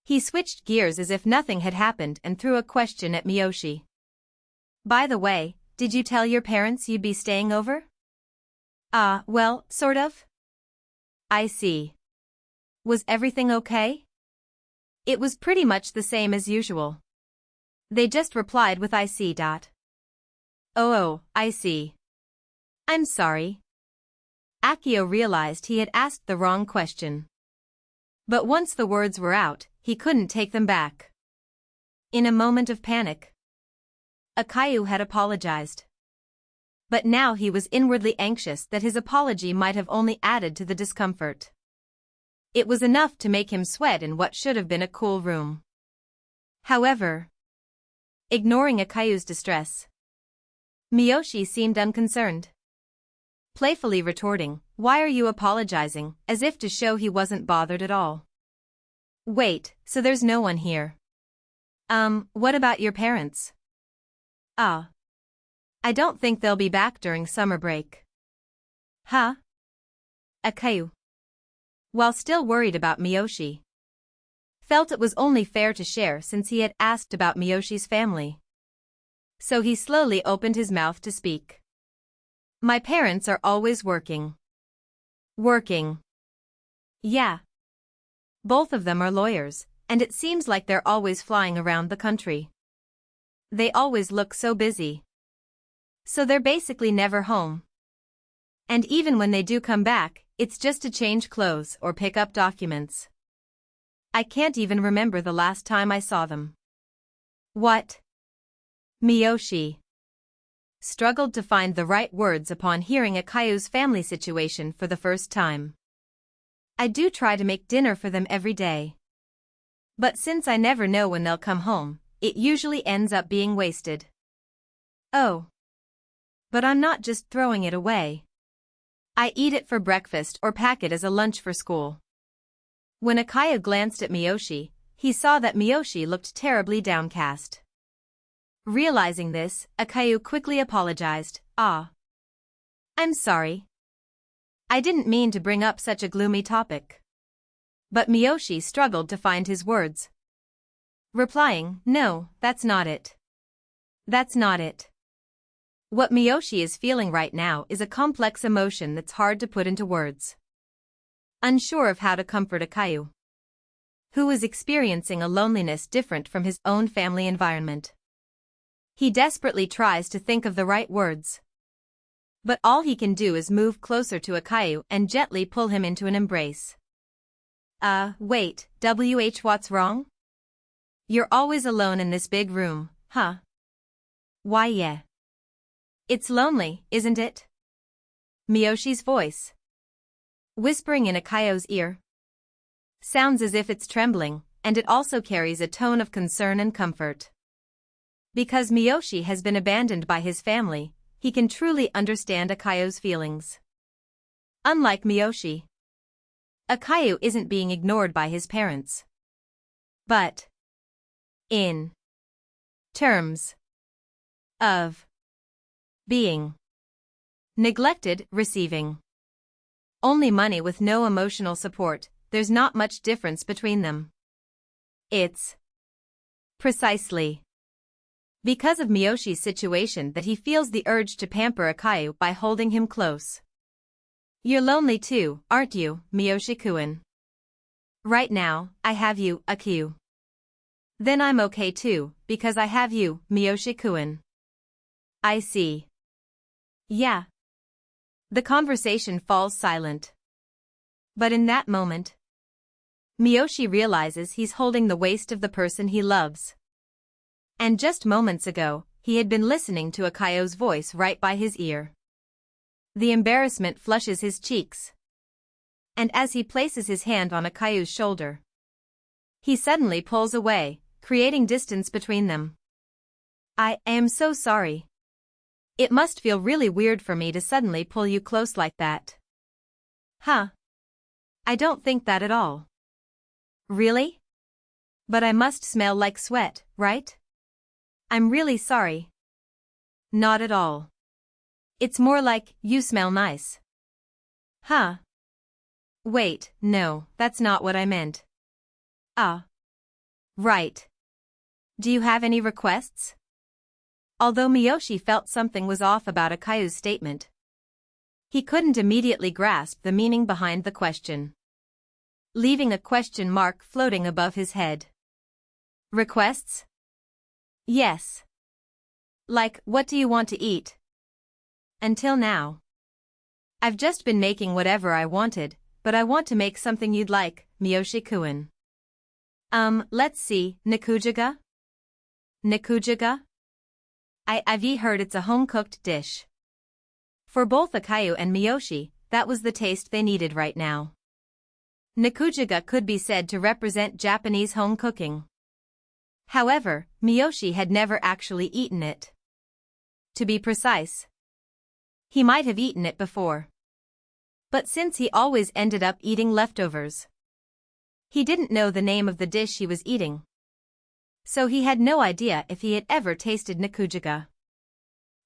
he switched gears as if nothing had happened and threw a question at Miyoshi. By the way, did you tell your parents you'd be staying over? Well, sort of. I see. Was everything okay? It was pretty much the same as usual. They just replied with I see. Oh, I see. I'm sorry. Akio realized he had asked the wrong question. But once the words were out, he couldn't take them back. In a moment of panic, Akayu had apologized. But now he was inwardly anxious that his apology might have only added to the discomfort. It was enough to make him sweat in what should have been a cool room. However, ignoring Akayu's distress, Miyoshi seemed unconcerned, playfully retorting, why are you apologizing, as if to show he wasn't bothered at all. Wait, so there's no one here? What about your parents? I don't think they'll be back during summer break. Huh? Akayu, while still worried about Miyoshi, felt it was only fair to share since he had asked about Miyoshi's family. So he slowly opened his mouth to speak. My parents are always working. Working? Yeah. Both of them are lawyers, and it seems like they're always flying around the country. They always look so busy. So they're basically never home. And even when they do come back, it's just to change clothes or pick up documents. I can't even remember the last time I saw them. What? Miyoshi struggled to find the right words upon hearing Akayu's family situation for the first time. I do try to make dinner for them every day. But since I never know when they'll come home, it usually ends up being wasted. Oh. But I'm not just throwing it away. I eat it for breakfast or pack it as a lunch for school. When Akayu glanced at Miyoshi, he saw that Miyoshi looked terribly downcast. Realizing this, Akayu quickly apologized. I'm sorry. I didn't mean to bring up such a gloomy topic. But Miyoshi struggled to find his words. Replying, no, that's not it. That's not it. What Miyoshi is feeling right now is a complex emotion that's hard to put into words. Unsure of how to comfort Akayu, who was experiencing a loneliness different from his own family environment. He desperately tries to think of the right words. But all he can do is move closer to Akayu and gently pull him into an embrace. Wait, what's wrong? You're always alone in this big room, huh? Why yeah. It's lonely, isn't it? Miyoshi's voice, whispering in Akayu's ear, sounds as if it's trembling, and it also carries a tone of concern and comfort. Because Miyoshi has been abandoned by his family, he can truly understand Akayu's feelings. Unlike Miyoshi, Akayu isn't being ignored by his parents. But in terms of being neglected, receiving only money with no emotional support, there's not much difference between them. It's precisely because of Miyoshi's situation that he feels the urge to pamper Akayu by holding him close. You're lonely too, aren't you, Miyoshi-kun? Right now, I have you, Akayu. Then I'm okay too, because I have you, Miyoshi-kun. I see. Yeah. The conversation falls silent. But in that moment, Miyoshi realizes he's holding the waist of the person he loves. And just moments ago, he had been listening to Akayu's voice right by his ear. The embarrassment flushes his cheeks. And as he places his hand on Akayu's shoulder, he suddenly pulls away, creating distance between them. I am so sorry. It must feel really weird for me to suddenly pull you close like that. Huh? I don't think that at all. Really? But I must smell like sweat, right? I'm really sorry. Not at all. It's more like, you smell nice. Huh? Wait, no, that's not what I meant. Right. Do you have any requests? Although Miyoshi felt something was off about Akayu's statement, he couldn't immediately grasp the meaning behind the question, leaving a question mark floating above his head. Requests? Yes. Like, what do you want to eat? Until now, I've just been making whatever I wanted, but I want to make something you'd like, Miyoshi-kun. Let's see, nikujaga? Nikujaga? I've heard it's a home-cooked dish. For both Akayu and Miyoshi, that was the taste they needed right now. Nikujaga could be said to represent Japanese home cooking. However, Miyoshi had never actually eaten it. To be precise, he might have eaten it before. But since he always ended up eating leftovers, he didn't know the name of the dish he was eating. So he had no idea if he had ever tasted nikujaga.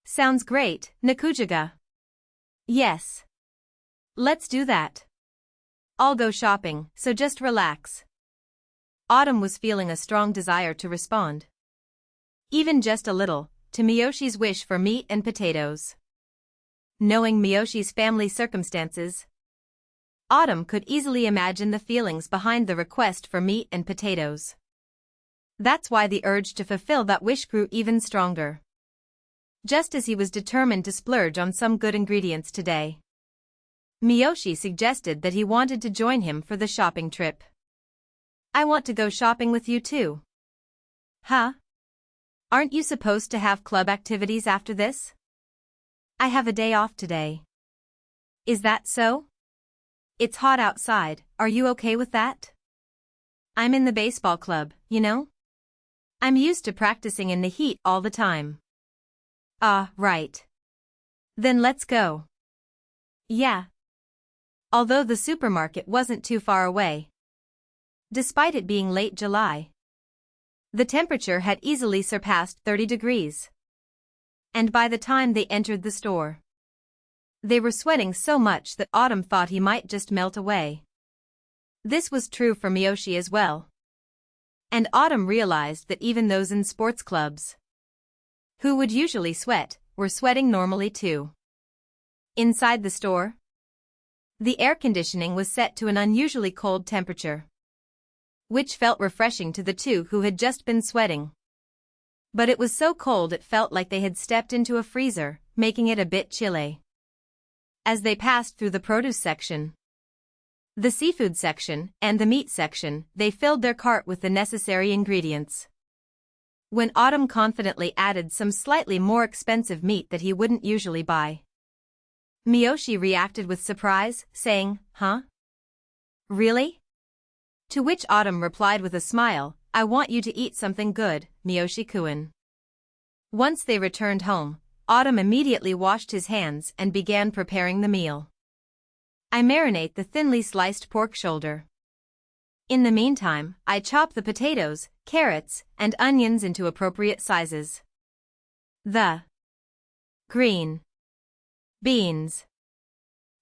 Sounds great, nikujaga. Yes. Let's do that. I'll go shopping, so just relax. Autumn was feeling a strong desire to respond, even just a little, to Miyoshi's wish for meat and potatoes. Knowing Miyoshi's family circumstances, Autumn could easily imagine the feelings behind the request for meat and potatoes. That's why the urge to fulfill that wish grew even stronger. Just as he was determined to splurge on some good ingredients today, Miyoshi suggested that he wanted to join him for the shopping trip. I want to go shopping with you too. Huh? Aren't you supposed to have club activities after this? I have a day off today. Is that so? It's hot outside, are you okay with that? I'm in the baseball club, you know? I'm used to practicing in the heat all the time. Ah, right. Then let's go. Yeah. Although the supermarket wasn't too far away. Despite it being late July, the temperature had easily surpassed 30 degrees. And by the time they entered the store, they were sweating so much that Autumn thought he might just melt away. This was true for Miyoshi as well. And Autumn realized that even those in sports clubs, who would usually sweat, were sweating normally too. Inside the store, the air conditioning was set to an unusually cold temperature, which felt refreshing to the two who had just been sweating. But it was so cold it felt like they had stepped into a freezer, making it a bit chilly. As they passed through the produce section, the seafood section, and the meat section, they filled their cart with the necessary ingredients. When Autumn confidently added some slightly more expensive meat that he wouldn't usually buy, Miyoshi reacted with surprise, saying, "Huh? Really?" To which Autumn replied with a smile, "I want you to eat something good, Miyoshi-kun." Once they returned home, Autumn immediately washed his hands and began preparing the meal. I marinate the thinly sliced pork shoulder. In the meantime, I chop the potatoes, carrots, and onions into appropriate sizes. The green beans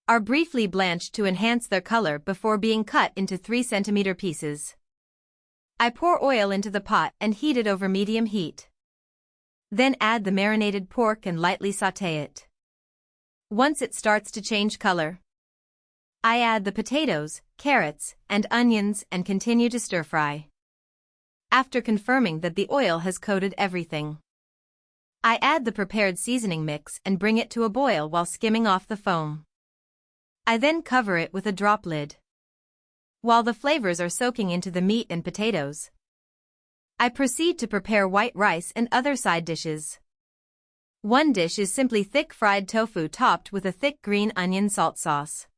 are briefly blanched to enhance their color before being cut into 3-centimeter pieces. I pour oil into the pot and heat it over medium heat. Then add the marinated pork and lightly sauté it. Once it starts to change color, I add the potatoes, carrots, and onions and continue to stir-fry. After confirming that the oil has coated everything, I add the prepared seasoning mix and bring it to a boil while skimming off the foam. I then cover it with a drop lid. While the flavors are soaking into the meat and potatoes, I proceed to prepare white rice and other side dishes. One dish is simply thick fried tofu topped with a thick green onion salt sauce.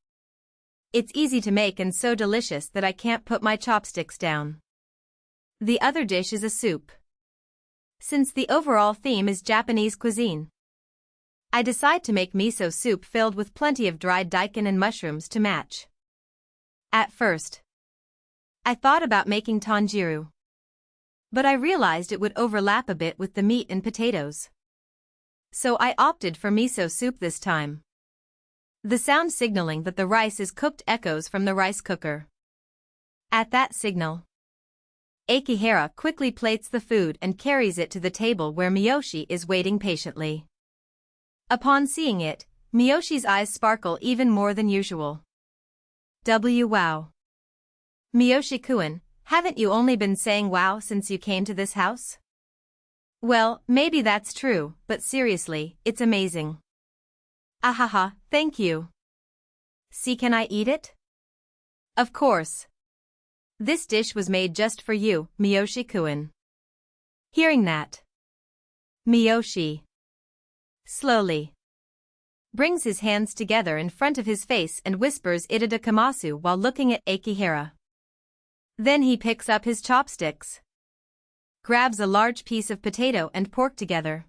It's easy to make and so delicious that I can't put my chopsticks down. The other dish is a soup. Since the overall theme is Japanese cuisine, I decide to make miso soup filled with plenty of dried daikon and mushrooms to match. At first, I thought about making tanjiru, but I realized it would overlap a bit with the meat and potatoes. So I opted for miso soup this time. The sound signaling that the rice is cooked echoes from the rice cooker. At that signal, Akihara quickly plates the food and carries it to the table where Miyoshi is waiting patiently. Upon seeing it, Miyoshi's eyes sparkle even more than usual. Wow. Miyoshi-kun, haven't you only been saying wow since you came to this house? Well, maybe that's true, but seriously, it's amazing. Ahaha, thank you. See, can I eat it? Of course. This dish was made just for you, Miyoshi-kun. Hearing that, Miyoshi slowly brings his hands together in front of his face and whispers itadakamasu while looking at Akihara. Then he picks up his chopsticks, grabs a large piece of potato and pork together,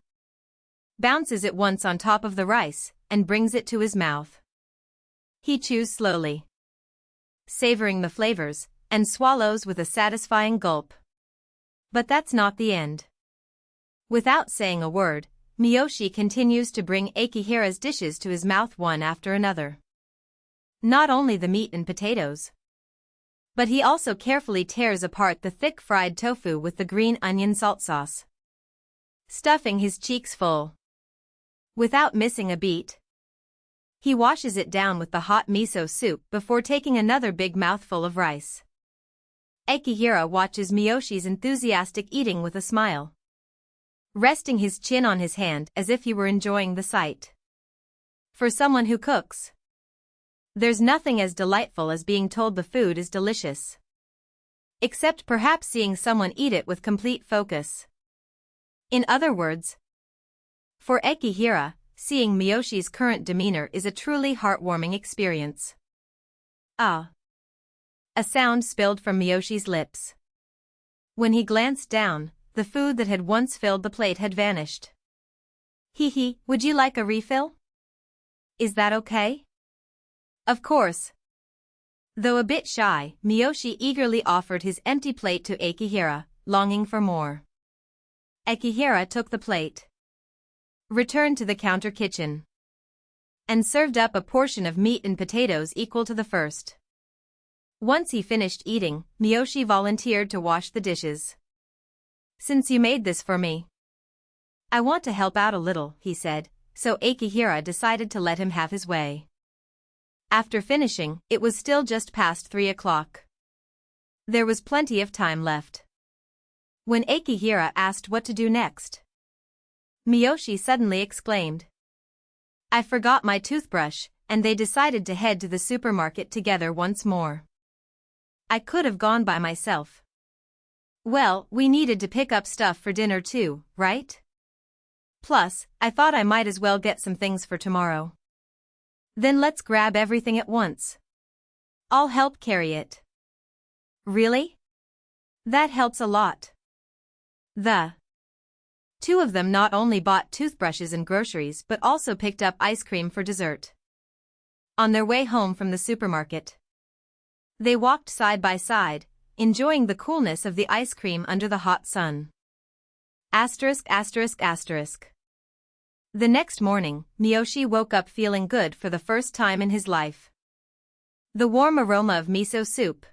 bounces it once on top of the rice, and brings it to his mouth. He chews slowly, savoring the flavors, and swallows with a satisfying gulp. But that's not the end. Without saying a word, Miyoshi continues to bring Akihara's dishes to his mouth one after another. Not only the meat and potatoes, but he also carefully tears apart the thick fried tofu with the green onion salt sauce, stuffing his cheeks full. Without missing a beat, he washes it down with the hot miso soup before taking another big mouthful of rice. Akihara watches Miyoshi's enthusiastic eating with a smile, resting his chin on his hand as if he were enjoying the sight. For someone who cooks, There's nothing as delightful as being told the food is delicious. Except perhaps seeing someone eat it with complete focus. In other words, for Ekihira, seeing Miyoshi's current demeanor is a truly heartwarming experience. Ah. A sound spilled from Miyoshi's lips. When he glanced down, the food that had once filled the plate had vanished. Hee, would you like a refill? Is that okay? Of course. Though a bit shy, Miyoshi eagerly offered his empty plate to Ekihira, longing for more. Ekihira took the plate, returned to the counter kitchen, and served up a portion of meat and potatoes equal to the first. Once he finished eating, Miyoshi volunteered to wash the dishes. Since you made this for me, I want to help out a little, he said, so Ekihira decided to let him have his way. After finishing, it was still just past 3 o'clock. There was plenty of time left. When Ekihira asked what to do next, Miyoshi suddenly exclaimed, I forgot my toothbrush, and they decided to head to the supermarket together once more. I could have gone by myself. Well, we needed to pick up stuff for dinner too, right? Plus, I thought I might as well get some things for tomorrow. Then let's grab everything at once. I'll help carry it. Really? That helps a lot. The two of them not only bought toothbrushes and groceries but also picked up ice cream for dessert. On their way home from the supermarket, they walked side by side, enjoying the coolness of the ice cream under the hot sun. ****. The next morning, Miyoshi woke up feeling good for the first time in his life. The warm aroma of miso soup,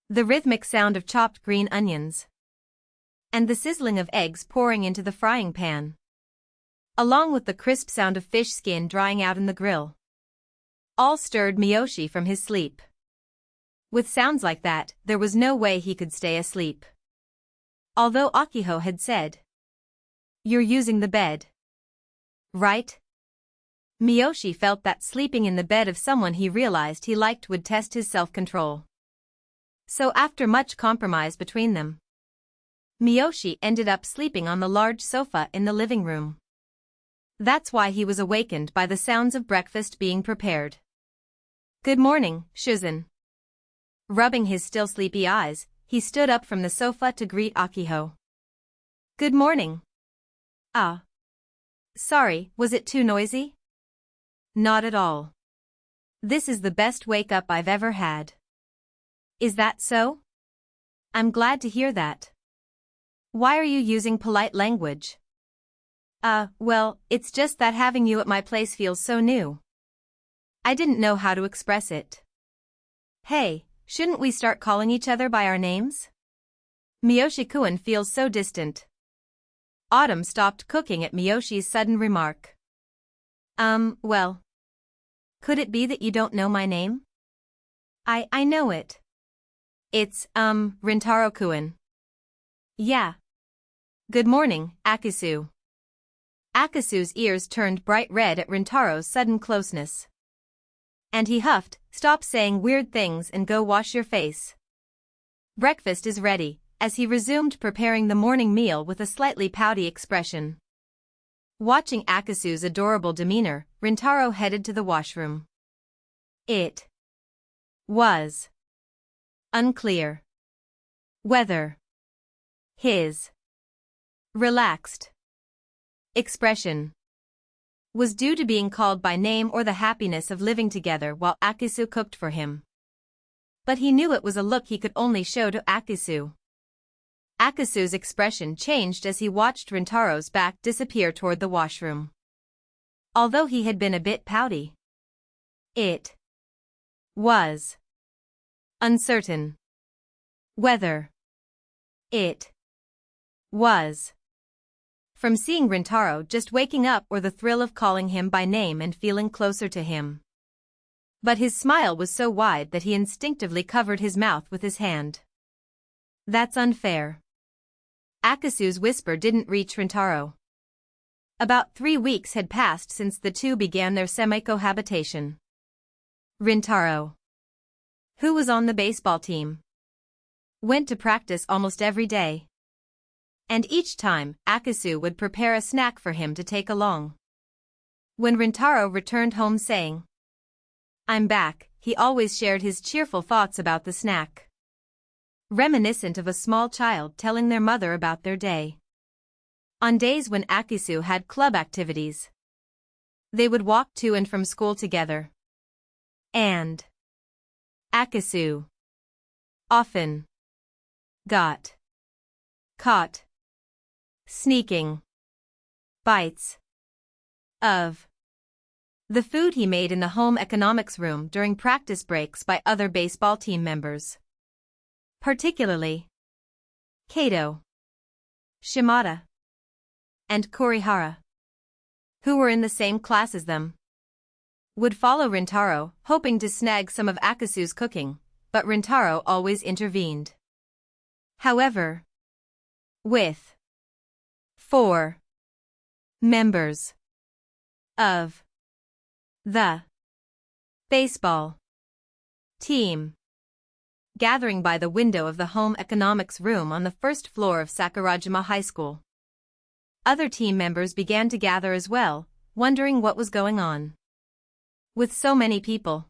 the rhythmic sound of chopped green onions, and the sizzling of eggs pouring into the frying pan, along with the crisp sound of fish skin drying out in the grill, all stirred Miyoshi from his sleep. With sounds like that, there was no way he could stay asleep. Although Akiho had said, "You're using the bed, right?" Miyoshi felt that sleeping in the bed of someone he realized he liked would test his self-control. So after much compromise between them, Miyoshi ended up sleeping on the large sofa in the living room. That's why he was awakened by the sounds of breakfast being prepared. "Good morning, Shuzan." Rubbing his still sleepy eyes, he stood up from the sofa to greet Akiho. "Good morning." "Ah. Sorry, was it too noisy?" "Not at all. This is the best wake-up I've ever had." "Is that so? I'm glad to hear that. Why are you using polite language?" Well, it's just that having you at my place feels so new. I didn't know how to express it." "Hey, shouldn't we start calling each other by our names?" Miyoshi-kun feels so distant. Autumn stopped cooking at Miyoshi's sudden remark. Well. Could it be that you don't know my name?" I know it. It's, Rintaro-kun." "Yeah. Good morning, Akisu." Akisu's ears turned bright red at Rintaro's sudden closeness. And he huffed, "Stop saying weird things and go wash your face. Breakfast is ready," as he resumed preparing the morning meal with a slightly pouty expression. Watching Akisu's adorable demeanor, Rintaro headed to the washroom. It was unclear whether his relaxed expression was due to being called by name or the happiness of living together while Akisu cooked for him. But he knew it was a look he could only show to Akisu. Akisu's expression changed as he watched Rintaro's back disappear toward the washroom. Although he had been a bit pouty, it was uncertain whether it was from seeing Rintaro just waking up or the thrill of calling him by name and feeling closer to him. But his smile was so wide that he instinctively covered his mouth with his hand. "That's unfair." Akisu's whisper didn't reach Rintaro. About 3 weeks had passed since the two began their semi-cohabitation. Rintaro, who was on the baseball team, went to practice almost every day. And each time, Akasu would prepare a snack for him to take along. When Rintaro returned home saying, "I'm back," he always shared his cheerful thoughts about the snack, reminiscent of a small child telling their mother about their day. On days when Akasu had club activities, they would walk to and from school together. And Akasu often got caught sneaking bites of the food he made in the home economics room during practice breaks by other baseball team members. Particularly Kato, Shimada, and Kurihara, who were in the same class as them, would follow Rintaro, hoping to snag some of Akasu's cooking, but Rintaro always intervened. However, with 4 members of the baseball team gathering by the window of the home economics room on the first floor of Sakurajima High School, other team members began to gather as well, wondering what was going on. With so many people,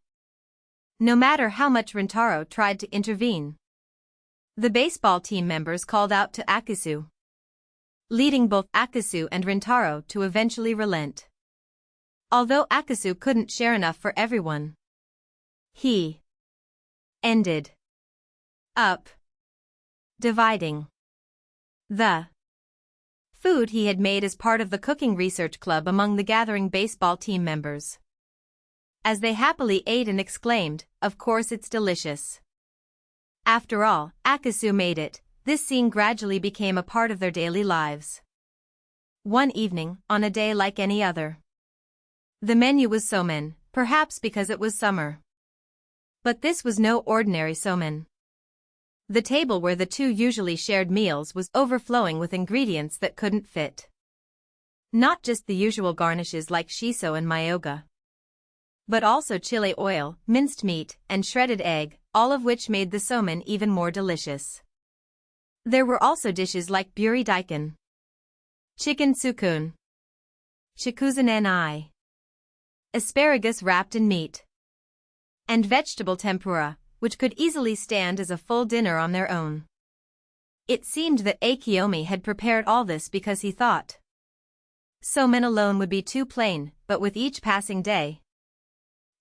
no matter how much Rintaro tried to intervene, the baseball team members called out to Akasu, leading both Akasu and Rintaro to eventually relent. Although Akasu couldn't share enough for everyone, he ended up dividing the food he had made as part of the cooking research club among the gathering baseball team members. As they happily ate and exclaimed, "Of course it's delicious." After all, Akasu made it. This scene gradually became a part of their daily lives. One evening, on a day like any other, the menu was somen, perhaps because it was summer. But this was no ordinary somen. The table where the two usually shared meals was overflowing with ingredients that couldn't fit. Not just the usual garnishes like shiso and myoga, but also chili oil, minced meat, and shredded egg, all of which made the somen even more delicious. There were also dishes like buri daikon, chicken sukun, chikuzen asparagus wrapped in meat, and vegetable tempura, which could easily stand as a full dinner on their own. It seemed that Akiyomi had prepared all this because he thought somen alone would be too plain, but with each passing day,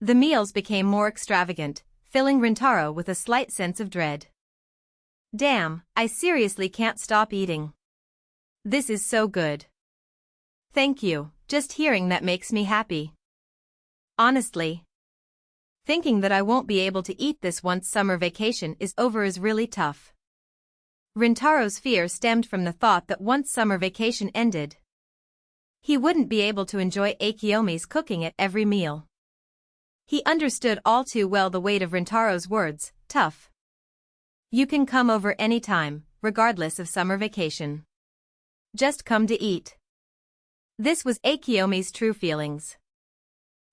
the meals became more extravagant, filling Rintaro with a slight sense of dread. "Damn, I seriously can't stop eating. This is so good. Thank you, just hearing that makes me happy. Honestly, thinking that I won't be able to eat this once summer vacation is over is really tough." Rintaro's fear stemmed from the thought that once summer vacation ended, he wouldn't be able to enjoy Akiyomi's cooking at every meal. He understood all too well the weight of Rintaro's words, "Tough. You can come over any time, regardless of summer vacation. Just come to eat." This was Akiyomi's true feelings.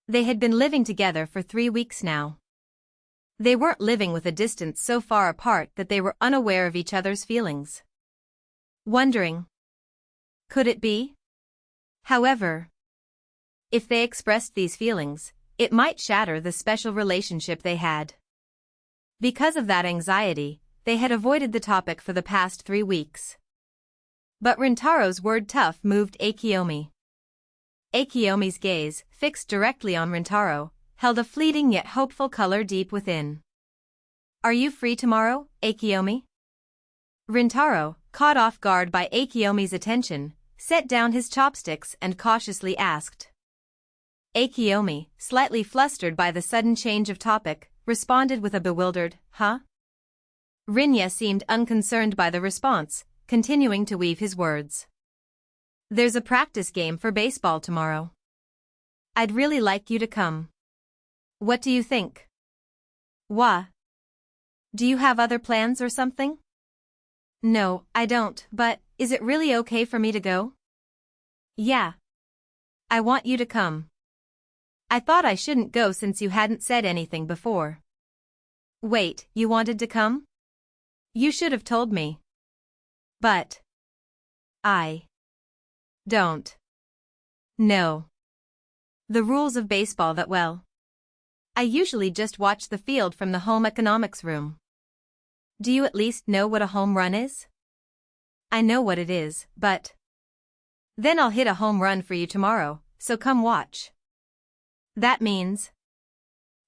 They had been living together for 3 weeks now. They weren't living with a distance so far apart that they were unaware of each other's feelings. Wondering, could it be? However, if they expressed these feelings, it might shatter the special relationship they had. Because of that anxiety, they had avoided the topic for the past 3 weeks. But Rintaro's word "tough" moved Akiyomi. Akiyomi's gaze, fixed directly on Rintaro, held a fleeting yet hopeful color deep within. "Are you free tomorrow, Akiyomi?" Rintaro, caught off guard by Akiyomi's attention, set down his chopsticks and cautiously asked. Akiyomi, slightly flustered by the sudden change of topic, responded with a bewildered, "Huh?" Rinya seemed unconcerned by the response, continuing to weave his words. "There's a practice game for baseball tomorrow. I'd really like you to come. What do you think?" "Wha? Do you have other plans or something?" "No, I don't, but is it really okay for me to go?" "Yeah. I want you to come." I thought I shouldn't go since you hadn't said anything before. Wait, you wanted to come? You should have told me. But I don't know the rules of baseball that well. I usually just watch the field from the home economics room. Do you at least know what a home run is? I know what it is, but then I'll hit a home run for you tomorrow, so come watch. That means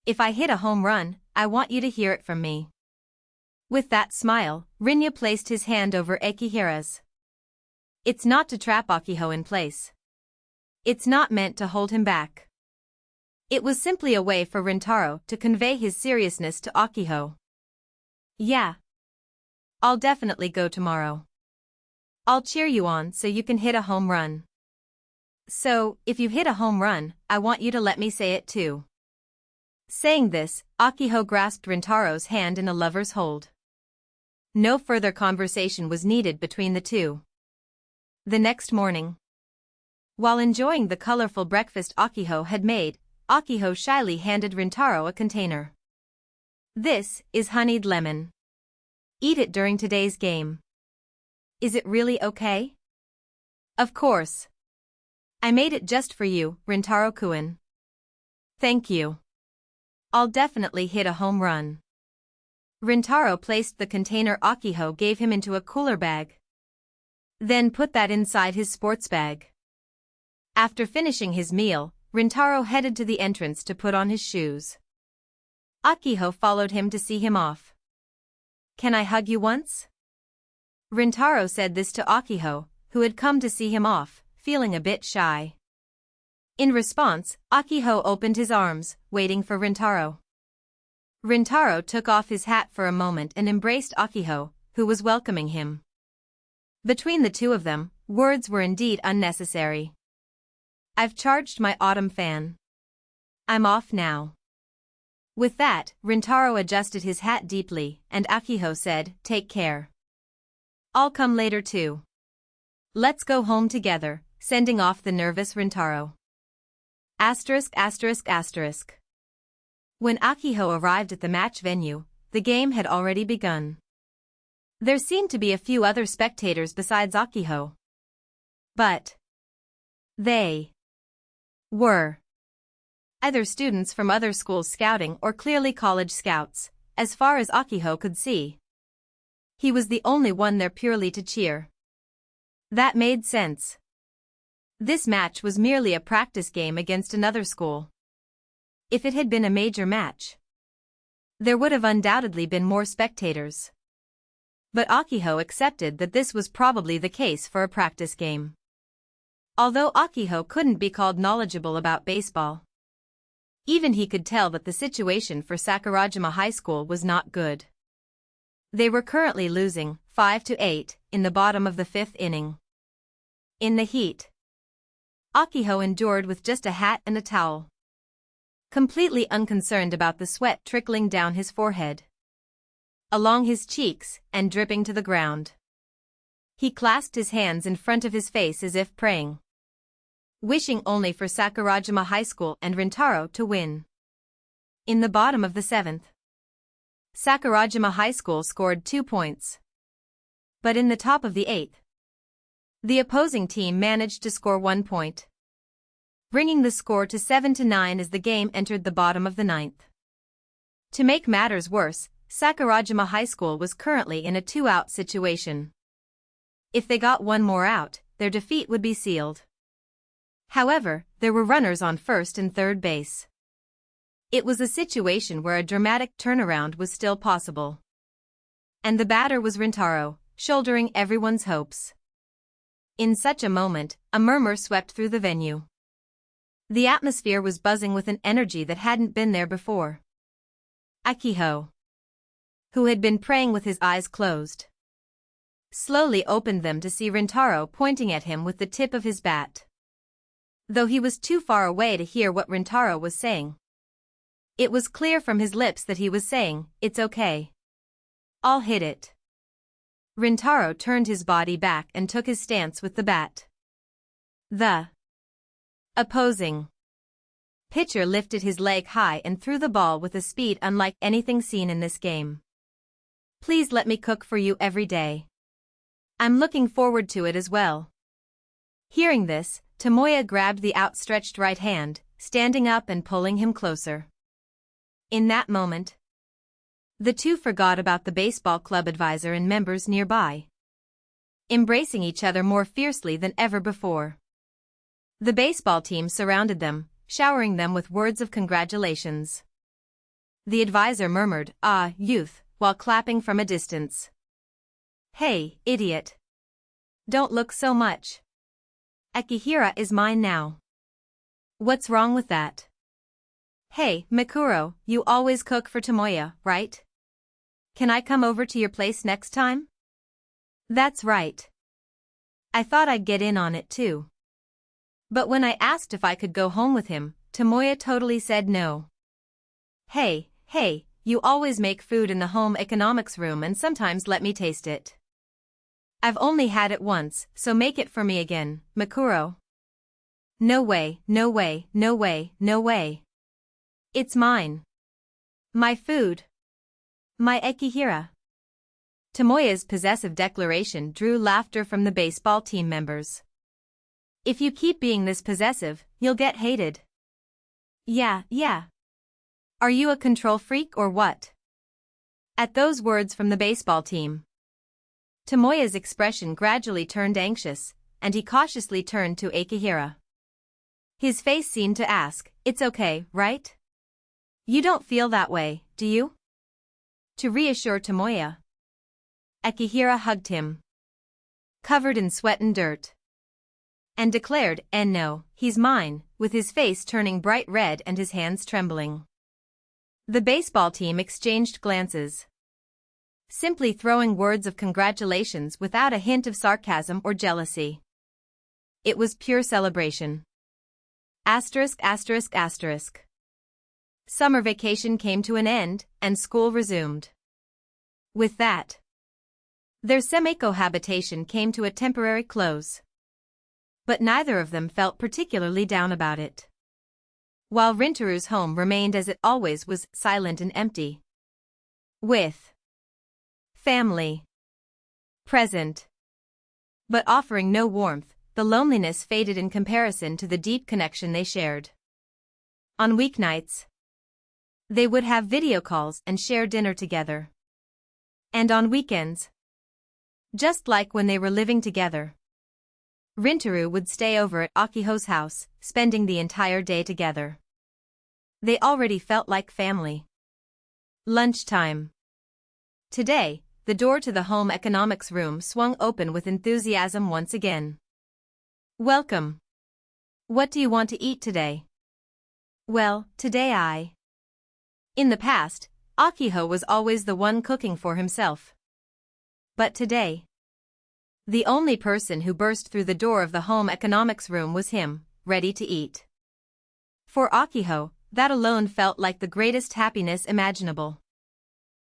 if I hit a home run, I want you to hear it from me. With that smile, Rinya placed his hand over Akihira's. It's not to trap Akiho in place. It's not meant to hold him back. It was simply a way for Rintaro to convey his seriousness to Akiho. Yeah. I'll definitely go tomorrow. I'll cheer you on so you can hit a home run. So, if you hit a home run, I want you to let me say it too. Saying this, Akiho grasped Rintaro's hand in a lover's hold. No further conversation was needed between the two. The next morning, while enjoying the colorful breakfast Akiho had made, Akiho shyly handed Rintaro a container. This is honeyed lemon. Eat it during today's game. Is it really okay? Of course. I made it just for you, Rintaro-kun. Thank you. I'll definitely hit a home run. Rintaro placed the container Akiho gave him into a cooler bag. Then put that inside his sports bag. After finishing his meal, Rintaro headed to the entrance to put on his shoes. Akiho followed him to see him off. Can I hug you once? Rintaro said this to Akiho, who had come to see him off, feeling a bit shy. In response, Akiho opened his arms, waiting for Rintaro. Rintaro took off his hat for a moment and embraced Akiho, who was welcoming him. Between the two of them, words were indeed unnecessary. I've charged my autumn fan. I'm off now. With that, Rintaro adjusted his hat deeply, and Akiho said, take care. I'll come later too. Let's go home together, sending off the nervous Rintaro. *****. When Akiho arrived at the match venue, the game had already begun. There seemed to be a few other spectators besides Akiho. But they were either students from other schools scouting or clearly college scouts, as far as Akiho could see. He was the only one there purely to cheer. That made sense. This match was merely a practice game against another school. If it had been a major match, there would have undoubtedly been more spectators. But Akiho accepted that this was probably the case for a practice game. Although Akiho couldn't be called knowledgeable about baseball, even he could tell that the situation for Sakurajima High School was not good. They were currently losing 5-8 in the bottom of the fifth inning. In the heat, Akiho endured with just a hat and a towel, completely unconcerned about the sweat trickling down his forehead, along his cheeks, and dripping to the ground. He clasped his hands in front of his face as if praying, wishing only for Sakurajima High School and Rintaro to win. In the bottom of the seventh, Sakurajima High School scored 2 points. But in the top of the eighth, the opposing team managed to score 1 point, bringing the score to 7-9 as the game entered the bottom of the ninth. To make matters worse, Sakurajima High School was currently in a 2-out situation. If they got one more out, their defeat would be sealed. However, there were runners on first and third base. It was a situation where a dramatic turnaround was still possible. And the batter was Rintaro, shouldering everyone's hopes. In such a moment, a murmur swept through the venue. The atmosphere was buzzing with an energy that hadn't been there before. Akiho, who had been praying with his eyes closed, slowly opened them to see Rintaro pointing at him with the tip of his bat. Though he was too far away to hear what Rintaro was saying, it was clear from his lips that he was saying, "It's okay. I'll hit it." Rintaro turned his body back and took his stance with the bat. The opposing Pitcher lifted his leg high and threw the ball with a speed unlike anything seen in this game. Please let me cook for you every day. I'm looking forward to it as well. Hearing this, Tomoya grabbed the outstretched right hand, standing up and pulling him closer. In that moment, the two forgot about the baseball club advisor and members nearby, embracing each other more fiercely than ever before. The baseball team surrounded them, showering them with words of congratulations. The advisor murmured, "Ah, youth," while clapping from a distance. "Hey, idiot. Don't look so much. Akihira is mine now. What's wrong with that? Hey, Mikuro, you always cook for Tomoya, right? Can I come over to your place next time?" "That's right. I thought I'd get in on it too. But when I asked if I could go home with him, Tomoya totally said no. Hey, you always make food in the home economics room and sometimes let me taste it. I've only had it once, so make it for me again, Mikuro." "No way, no way, no way, no way. It's mine. My food. My Ekihira." Tomoya's possessive declaration drew laughter from the baseball team members. "If you keep being this possessive, you'll get hated." Yeah. Are you a control freak or what?" At those words from the baseball team, Tomoya's expression gradually turned anxious, and he cautiously turned to Akihira. His face seemed to ask, "It's okay, right? You don't feel that way, do you?" To reassure Tomoya, Akihira hugged him, covered in sweat and dirt, and declared, "And no, he's mine," with his face turning bright red and his hands trembling. The baseball team exchanged glances, simply throwing words of congratulations without a hint of sarcasm or jealousy. It was pure celebration. *****. Summer vacation came to an end, and school resumed. With that, their semi-cohabitation came to a temporary close. But neither of them felt particularly down about it. While Rintaru's home remained as it always was, silent and empty. With family present, but offering no warmth, the loneliness faded in comparison to the deep connection they shared. On weeknights, they would have video calls and share dinner together. And on weekends, just like when they were living together, Rintaru would stay over at Akiho's house, spending the entire day together. They already felt like family. Lunchtime. Today, the door to the home economics room swung open with enthusiasm once again. "Welcome. What do you want to eat today?" "Well, today In the past, Akiho was always the one cooking for himself. But today, the only person who burst through the door of the home economics room was him, ready to eat. For Akiho, that alone felt like the greatest happiness imaginable.